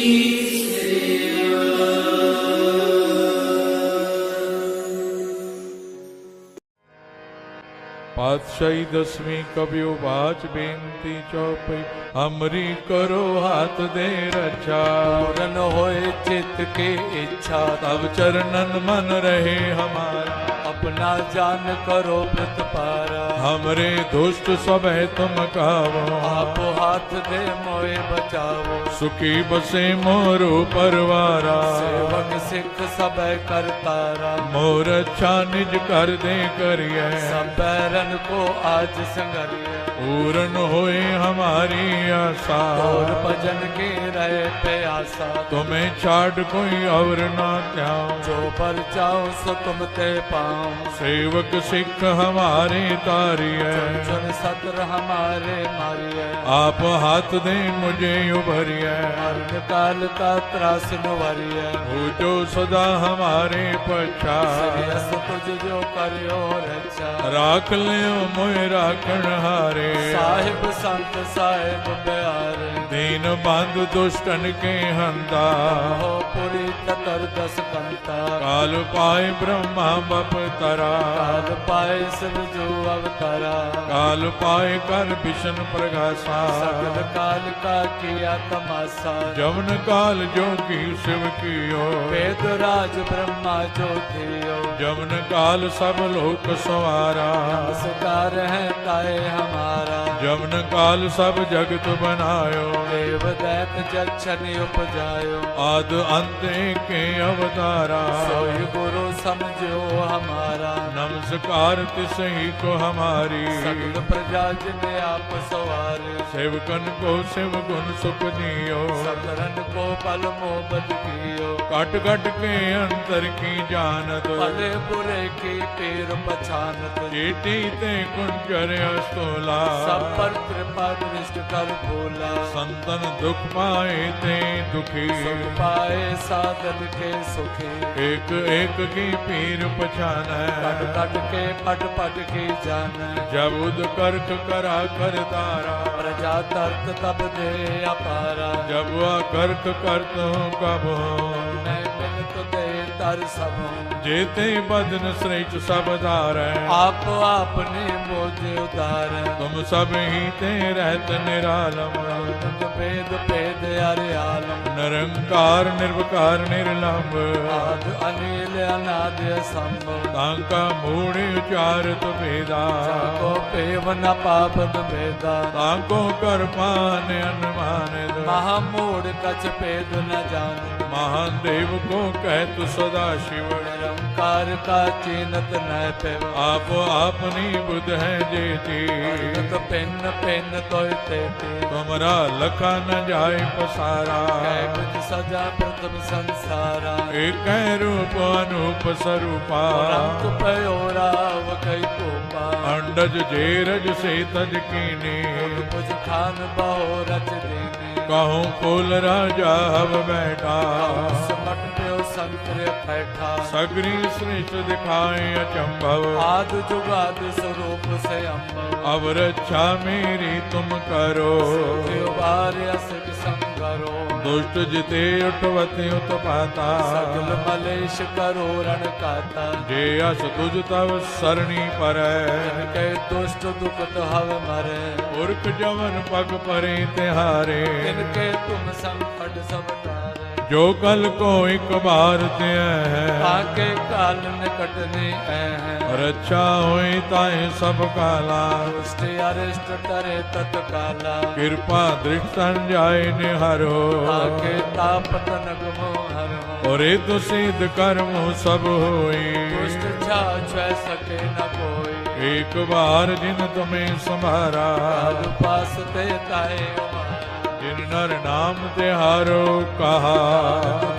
पातशाही दसवीं कबियो बाच बेनती चौपई, हमरी करो हाथ दे रक्षा, पूरन होए चित के इच्छा, तब चरणन मन रहे हमारा, अपना जान करो प्रतपारा, हमरे दुष्ट सब है तुम कावो, आप हाथ दे मोए बचावो, सुखी बसे मोरो परवारा, सेवक सिख सब करतारा, मोर अच्छा निज कर दे करिए, सब बैरन को आज संगरिए, पूर्ण होए हमारी आशा, और भजन के रहे प्यासा, तुम्हें छाड़ कोई और ना त्याओ, जो पर जाओ सो तुम ते पाओ, सेवक सिख हमारे तारिय, चुन सतर हमारे मारिय, आप हाथ दे मुझे उभरिय, मरण काल का त्रास नुवरिय, हो जो सदा हमारे पछा, सरियस तुझ जो करियो रक्षा, राख लियो मोय राखण हारे, साहिब संत साहिब प्यारे, दीन बंधु दुष्टन के हंता, हो पुरी ततर दस कंता, काल पाए ब्रह्मा बप तरा, काल पाए शिव जो अवतारा, काल पाए कर विष्णु प्रगासा, सकल काल का किया तमाशा, जवन काल जोगी शिव कियो, वेद राज ब्रह्मा जो थियो, जवन काल सब लोक सवारा, नमस्कार है ताए हमारा, जवन काल सब जगत बनायो, देव दैत जक्षण उपजायो, आद अंत के अवतारा, सोई गुरु समझो हमारा, नमस्कार तिसही को हमारी, सकल प्रजा जिने आप सवारे, सेवकन को शिव गुण सुख दियो, सकरन को पल मोहब्बत कियो, कट कट के अंतर की जानत, भले बुरे की पीर पछानत, चेटी ते कुंजर अस्तोला, सब पर कृपा दृष्ट कर भोला, संतन दुख पाए ते दुखी, सुख पाए साधन के सुखी, एक एक की पीर पछान, कट कट के पट पट की जान, जब उद करक करा कर तारा, प्रजा तर्क तब दे अपारा, जब वह करक करत हूँ कब हूँ, मैं मिलत दे तर सब हूँ, जेते बदन श्रेष्ठ सब धार, आप आपने मोजे उदार, तुम सब ही ते रहत निरालम, तुम वेद भेद अरे आलम, निरंकार निर्विकार निर्लंब, आद अनिल अनाद असंभव, तांका मूढ़ उचारत भेदा, को पेव न पापद भेदा, तांको कर पान अनुमान, महामूढ़ कछ भेद न जान, महान देव को कहत सदा शिव, निरंकार का चीनत न पेव, आप आपनी बुध है जेती, तो पिन्न पिन्न तो तेती, तुमरा लखा न जाय पसारा, कैबज सजा प्रथम संसारा, एक रूप अनूप स्वरूपा, रंग पयोराव कई कोपा, अंडज जेरज से तज कीनी, कुछ खान बहो रच देने, कहूँ फूल राजा हव बैठा, समट प्यो संकर बैठा, सगरी श्रेष्ठ दिखाए अचंभव, आद जुगाद स्वरूप से अम्बव, अब रक्षा मेरी तुम करो, असक संगरो, दुष्ट जिते उठवते उत्पाता, सगल मलेश करो रण काता, जे अस तुझ तव सरणी पर, जिनके दुष्ट दुखत हव मरे, पुरख जवन पग परे तिहारे, जिनके तुम संकट सब टारे, जो कल को एक बार ते है, आके काल निकटने है, रक्षा होई ताए सब काला, दुष्ट अरिष्ट टरे तत्काला, कृपा दृष्ट संजाय निहारो, आके तापत नगमो हरो, और तो सिद्ध कर्म सब होई, दुष्ट छा छह सके न कोई, एक बार जिन तुम्हें संभारा, काल पास देताए उमारा, जिन नर नाम तिहारो कहा,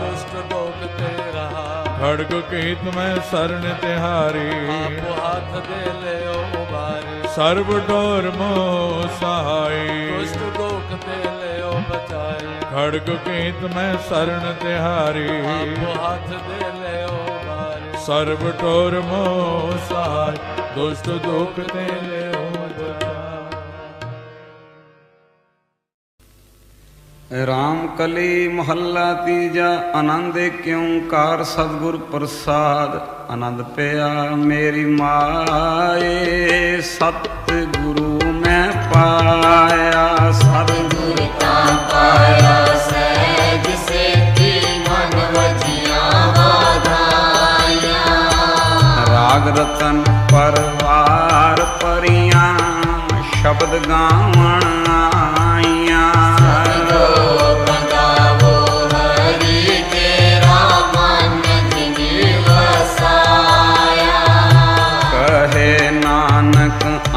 दुष्ट लोग ते रहा, खड़ग केत में शरण तिहारी, आप हाथ दे ले उबारी, सर्व डोर मोह सहाय, दुष्ट लोग ते ले बचाई, खड़ग केत में शरण तिहारी, आप हाथ दे ले उबारी, सर्व डोर मोह सहाय, दुष्ट दुख ते ले राम कली महल्ला तीजा आनंद क्योंकार सतगुर प्रसाद आनंद पिया मेरी माए सतगुरु मैं पाया सतगुरु का पाया सहज से मन वजिया वाधाया राग रतन परवार परियां शब्द गावण आइया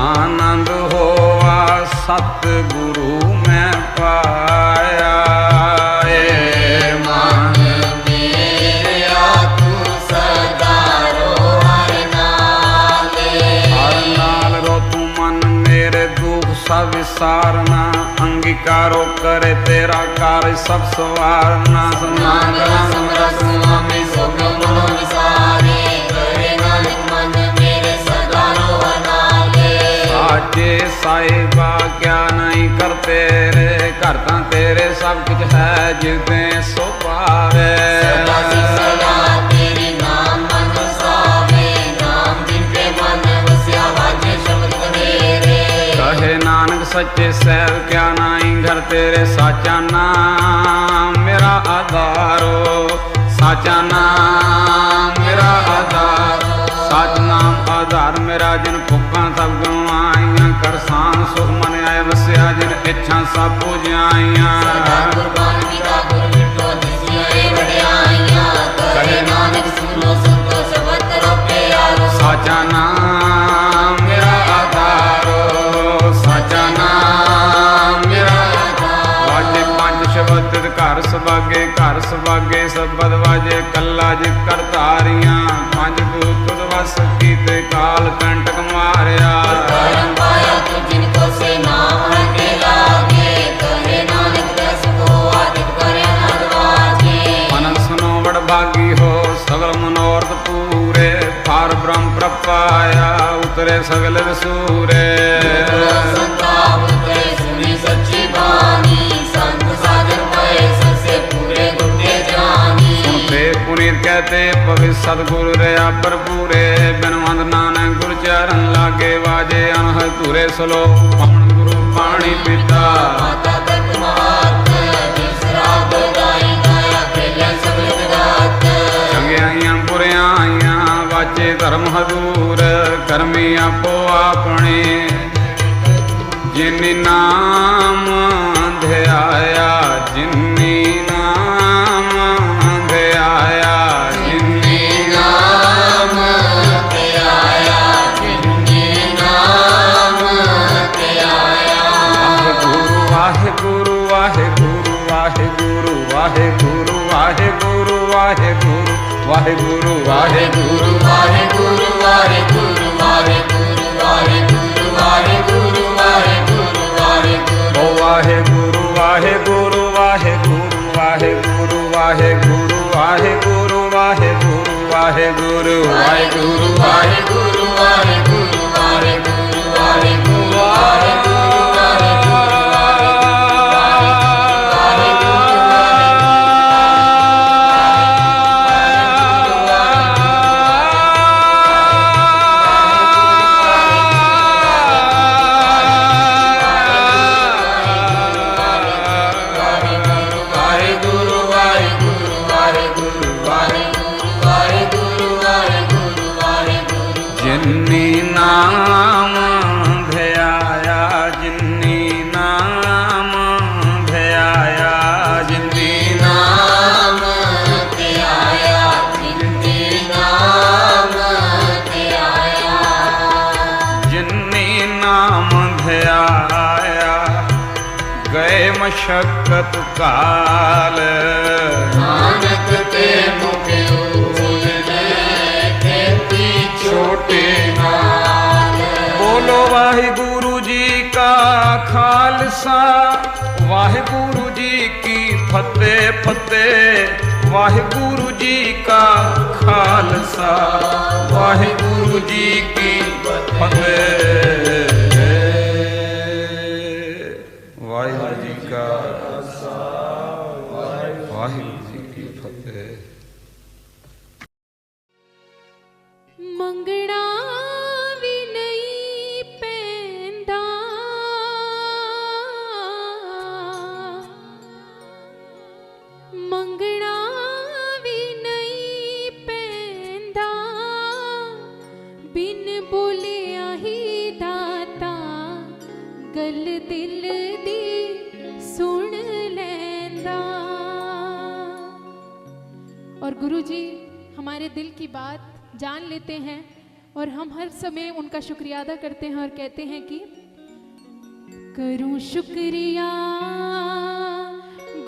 आनंद होवा सतगुरु मैं पाया मन मेरा तू सदा रो हर नाम सब विसारना, अंगीकारो करे तेरा कार्य सब सवारना। नाम रस रस नामे सोगो मनो विसारे, करे नानक मन मेरे सदा रोह नाले। साचे साहिबा क्या नहीं करते रे, करता तेरे सब कुछ है जिदे सो पावे। सदा सदा तेरे नाम मन वसावे, नाम जिनके मन वस्या वाजे शब्द मेरे। कहे नानक सच्चे सैल क्या नहीं घर तेरे, साचा नाम मेरा आधारो, साचा नाम मेरा आधार। साच नाम आधार मेरा, जिन भुखा सब गवाइया, कर सांग सुख मन आए वस्या, जिन इच्छा सब पूजाइया। कुर्बान पिता गुर मिटो दिसिया ए वड्याइया, करे नानक सुनो संतो शब्द रोके यारो। साचा नाम मेरा आधारो, साचा नाम मेरा आधार। वाजे पंज शब्द घर सभागे, घर सभागे शब्द वाजे, कला जी करतारियां। पंज भूत वस कीते, काल कंटक मारिया। परम पाया तू जिनको से नाम हटे लागे, कहे नानक दस को आदित करे नदवाजे। मन सुनो बड़ भागी हो, सगल मनोरथ पूरे, पार ब्रह्म प्रपाया उतरे सगल सूरे। संताप उतरे सुनी सच्ची बानी, संत साधन पाए सबसे पूरे गुटे जानी। सुनते पुनीत कहते पवित्र सतगुरु रया भरपूरे, बिन वंद नानक गुरु चरण लागे, वाजे अनहद धुरे सलोक पवन गुरु पाणी पिता। माता तक महात जिसराब गाई गाया, खेले सगल जगत। चंगियाइयां बुरियाइयां वाचे धर्म हदूर, करमी आपो अपने। जिन्नी नाम ध्याया, जिन्नी नाम ध्याया, जिन्नी नाम ते आया, जिन्नी नाम ते आया। वाहेगुरु वाहेगुरु वाहेगुरु वाहेगुरु वाहेगुरु वाहेगुरु वाहेगुरु वाहेगुरु वाहेगुरु वाहेगुरु वाहेगुरु वाहेगुरु वाहेगुरु वाहेगुरु वाहेगुरु वाहेगुरु। ओ वाहेगुरु वाहेगुरु वाहेगुरु वाहेगुरु वाहेगुरु वाहेगुरु वाहेगुरु वाहेगुरु वाहेगुरु वाहेगुरु वाहेगुरु वाहेगुरु वाहेगुरु जिन्नी नाम ध्याया, जिन्नी नाम ध्याया, जिन्नी नाम ते आया, जिन्नी नाम ते आया। जिन्नी नाम ध्याया, गए मशक्कत काल। नानक ते मुख उजले, खेती छोटे नाल। बोलो वाहिगुरु जी का खालसा, वाहिगुरु जी की फतेह फतेह। वाहिगुरु जी का खालसा, वाहिगुरु जी की फतेह। वाहिगुरु जी का वाहिगुरु जी की फतेह। मंगना भी नहीं पैंदा, मंगना भी नहीं पैंदा, बिन बोलिया ही दाता गल दिल दी सुन लैंदा। और गुरु जी हमारे दिल की बात जान लेते हैं और हम हर समय उनका शुक्रिया अदा करते हैं और कहते हैं कि करूं शुक्रिया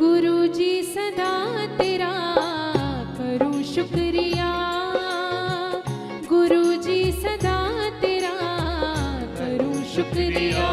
गुरु जी सदा तेरा, करूं शुक्रिया गुरु जी सदा तेरा, करूं शुक्रिया।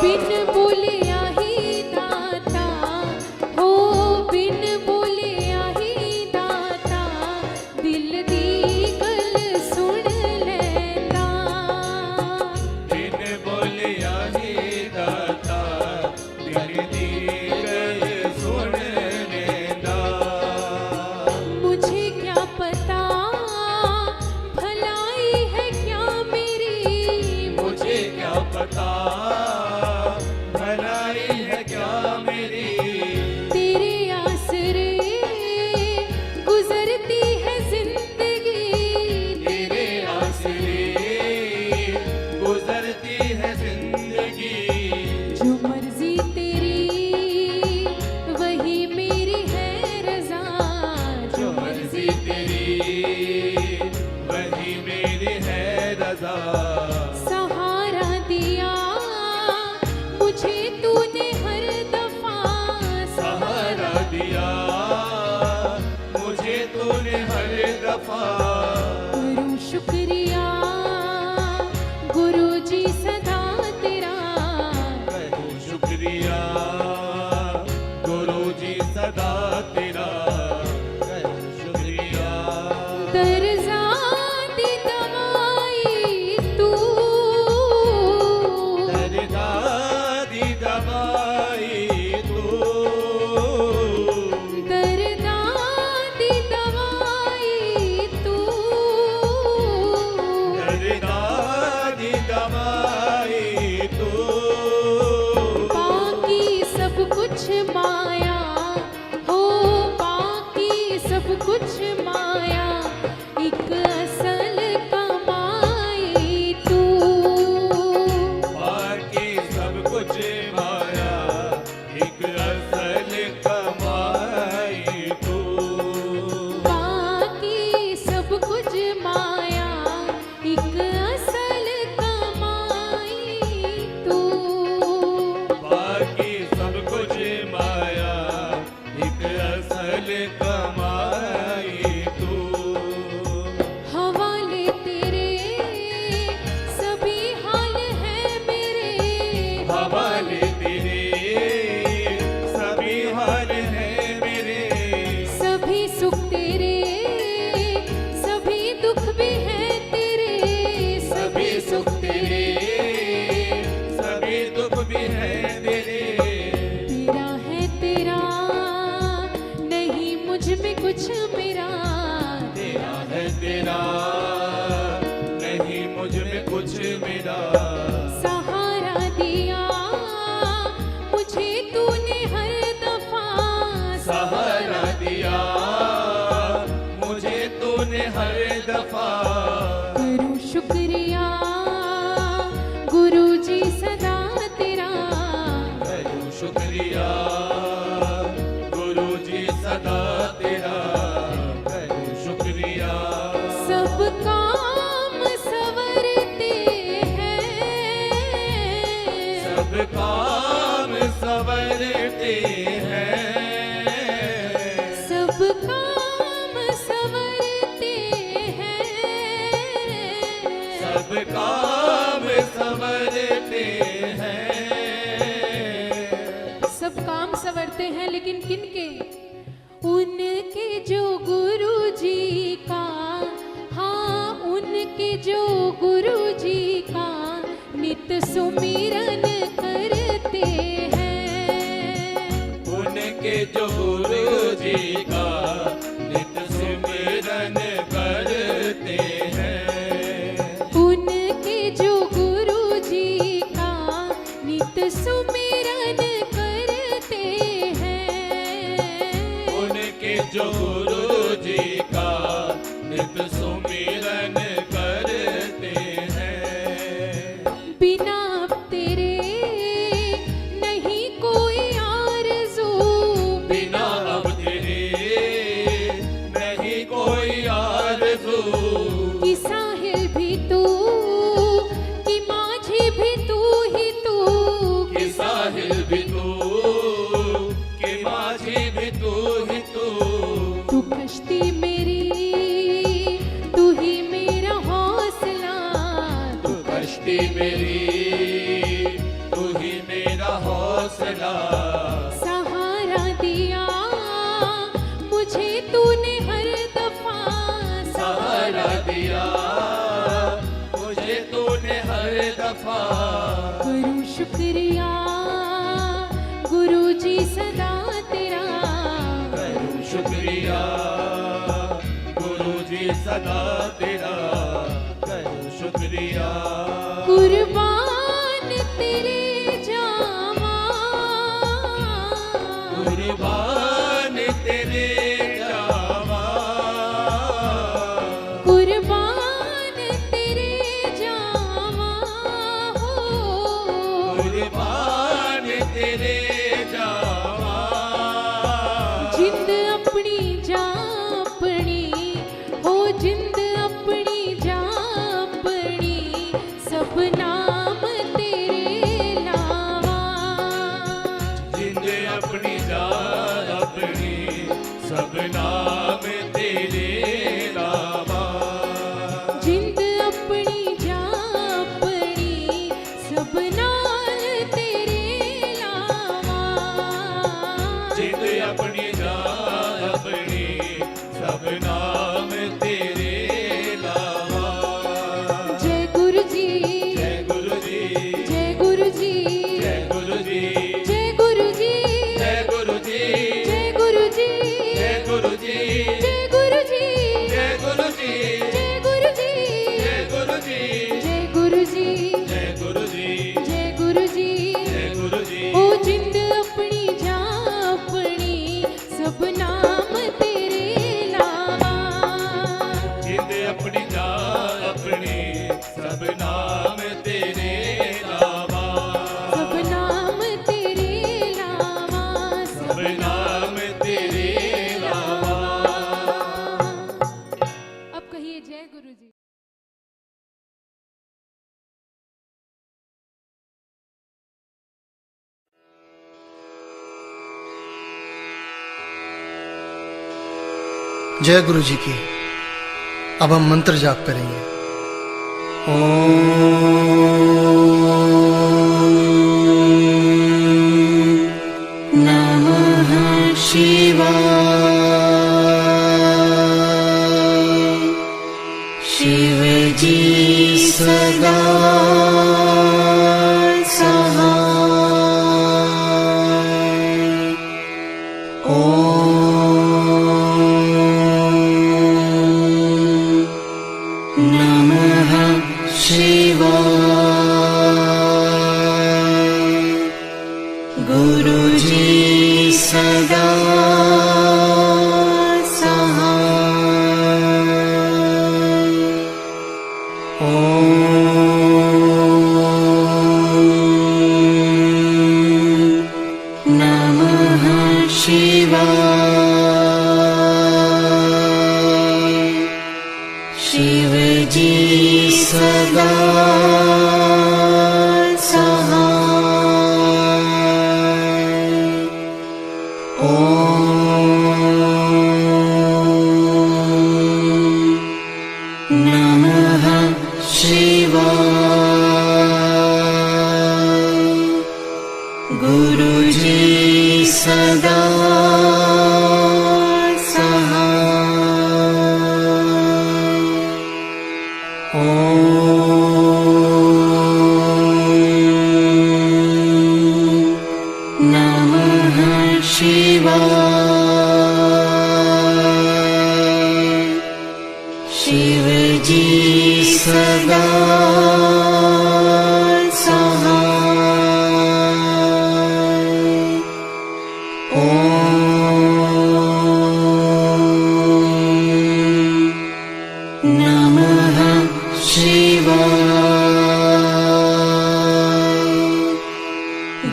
बिन बोले आही दाता हो, बिन बोले आही दाता, दिल दी गल सुन लेता। बिन बोले आही दाता, दिल दी गल सुन लेता। मुझे क्या पता भलाई है क्या मेरी, मुझे क्या पता भलाई है क्या मेरी, तेरे आसरे गुजरती है जिंदगी, तेरे आसरे गुजरती है जिंदगी। जो मर्जी तेरी वही मेरी है रजा, जो मर्जी तेरी वही मेरी है रजा। सहारा दिया मुझे तूने हर दफा, सहारा दिया मुझे तूने हर दफा। करूं शुक्रिया गुरु जी सदा तेरा, करूं शुक्रिया गुरु जी सदा तेरा, करूं शुक्रिया। दर्जा दी दवाई तू, दर्दा दी दवाई तू, दर्दा दी दवाई तू, दर्दा दी दवाई तू। बाकी सब कुछ माया हो, बाकी सब कुछ माया, एक असल कमाई तू। बाकी सब कुछ माया, एक असल कमाई तू। बाकी सब कुछ माया, एक असल कमाई तू। बाकी सब कुछ माया, एक असल कमाई तू। हवाले तेरे सभी हाल हैं मेरे, हवाले तेरे सभी हाल हैं मेरे, सभी सुख तेरे, सभी दुख भी हैं तेरे, सभी सुख तेरे, सभी दुख भी हैं तेरे। तेरा है तेरा, नहीं मुझ में कुछ मेरा, तेरा है तेरा, नहीं मुझ में कुछ मेरा। सहारा दिया मुझे तूने हर दफा, सहारा दिया मुझे तूने हर दफा। करूं शुक्रिया गुरु जी सदा तेरा, करूं शुक्रिया गुरु जी सदा तेरा, करूं शुक्रिया। सब काम संवरते हैं, सब काम संवरते हैं, सब काम संवरते हैं, सब काम संवरते हैं। सब काम संवरते हैं, लेकिन किनके? उनके जो गुरु जी का, हाँ उनके जो गुरु जी का नित सुमिरन करते हैं। उनके जो गुरु जी का नित सुमिरन करते हैं। उनके जो गुरु जी का नित सुमिरन करते हैं। उनके जो गुरु जी का नित सुमिरन करते हैं। बिना अब तेरे नहीं कोई आरज़ू, बिना अब तेरे नहीं कोई आरज़ू। कि साहिल भी तू, कि माझी भी तू ही तू, कि साहिल भी तू, कि माझी भी तू ही तू। तू शुक्रिया गुरु जी सदा तेरा, करूं शुक्रिया गुरु जी सदा तेरा, करूं शुक्रिया। कुर्बान तेरे जावा, कुर्बान तेरे जावा, कुर्बान तेरे जावा हो, कुर्बान तेरे जावा। जिंद अपनी जा अपनी हो, जिंद अपनी जा अपनी, सब नाम तेरे लावा, जिंद अपनी जान अपनी, सब नाम तेरे लावा। जिंद अपनी जा अपनी, सब नाम तेरे लावा, जिंद अपनी जान अपनी, सब नाम तेरे लावा। जय गुरु जी, जय गुरु जी, जय गुरु जी, जय गुरु जी, जय गुरु जी, जय गुरु जी, जय गुरु जी, जय गुरु जी, जय गुरु जी, जय गुरु जी, जय गुरु जी, जय गुरु जी, जय गुरु जी, जय गुरु जी, जय गुरु जी। जय गुरु जी। ओ जिंद अपनी जा अपनी, सब नाम तेरे लावा, जिंद अपनी जान अपनी, सब नाम तेरे लावा, सब नाम तेरे लावा, सब नाम तेरे लावा। अब कहिए जय गुरु जी। जय गुरु जी की। अब हम मंत्र जाप करेंगे। ओम नमः शिवाय। शिव जी सदा सहाय। नमः शिवाय। गुरु जी सदा सहाय। ओम नमः शिवाय। शिव जी सदा सहाय। ओम नमः शिवाय। गुरु जी सदा सहाय। ओम नमः शिवाय। शिव जी सदा सहाय। ओम नमः शिवाय।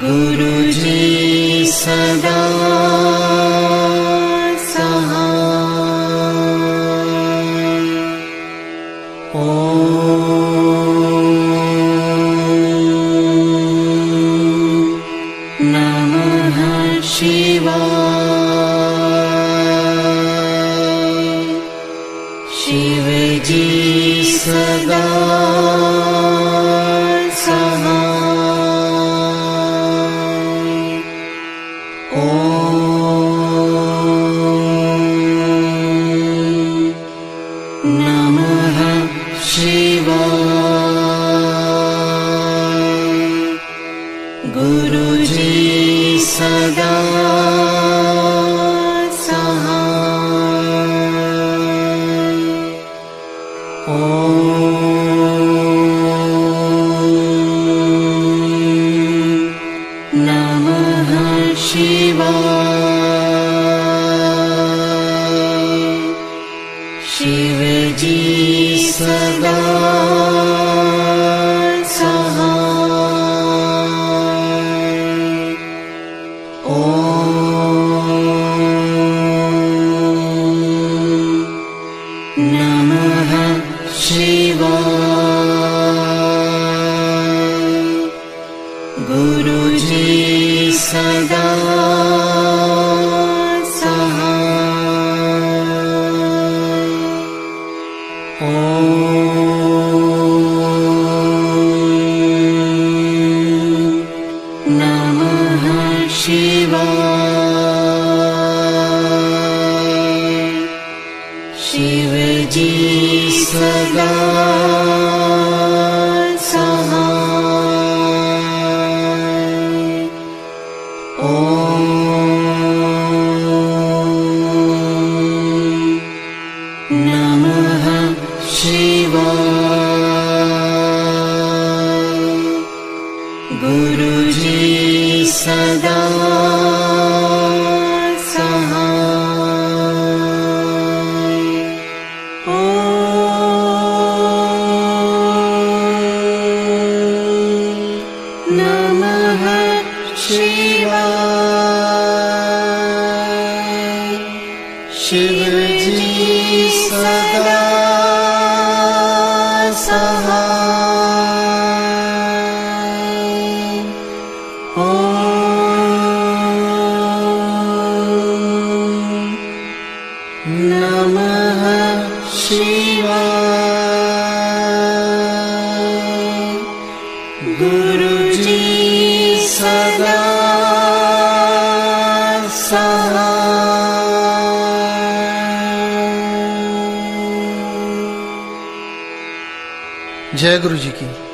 गुरु जी सदा सहाय। ओम नमः शिवाय। शिव जी सदा सहाय। ओम नमः शिवाय। गुरु जी सदा सहाय। ओम नमः शिवाय। शिव जी सदा सदा सहाय। ओम नमः शिवाय। शिव जी सदा गुरु जी सदा सहाय। ओम नमः शिवाय। शिव जी सदा सहाय। नमः शिवाय। गुरु जी सदा सहाय। जय गुरु जी की।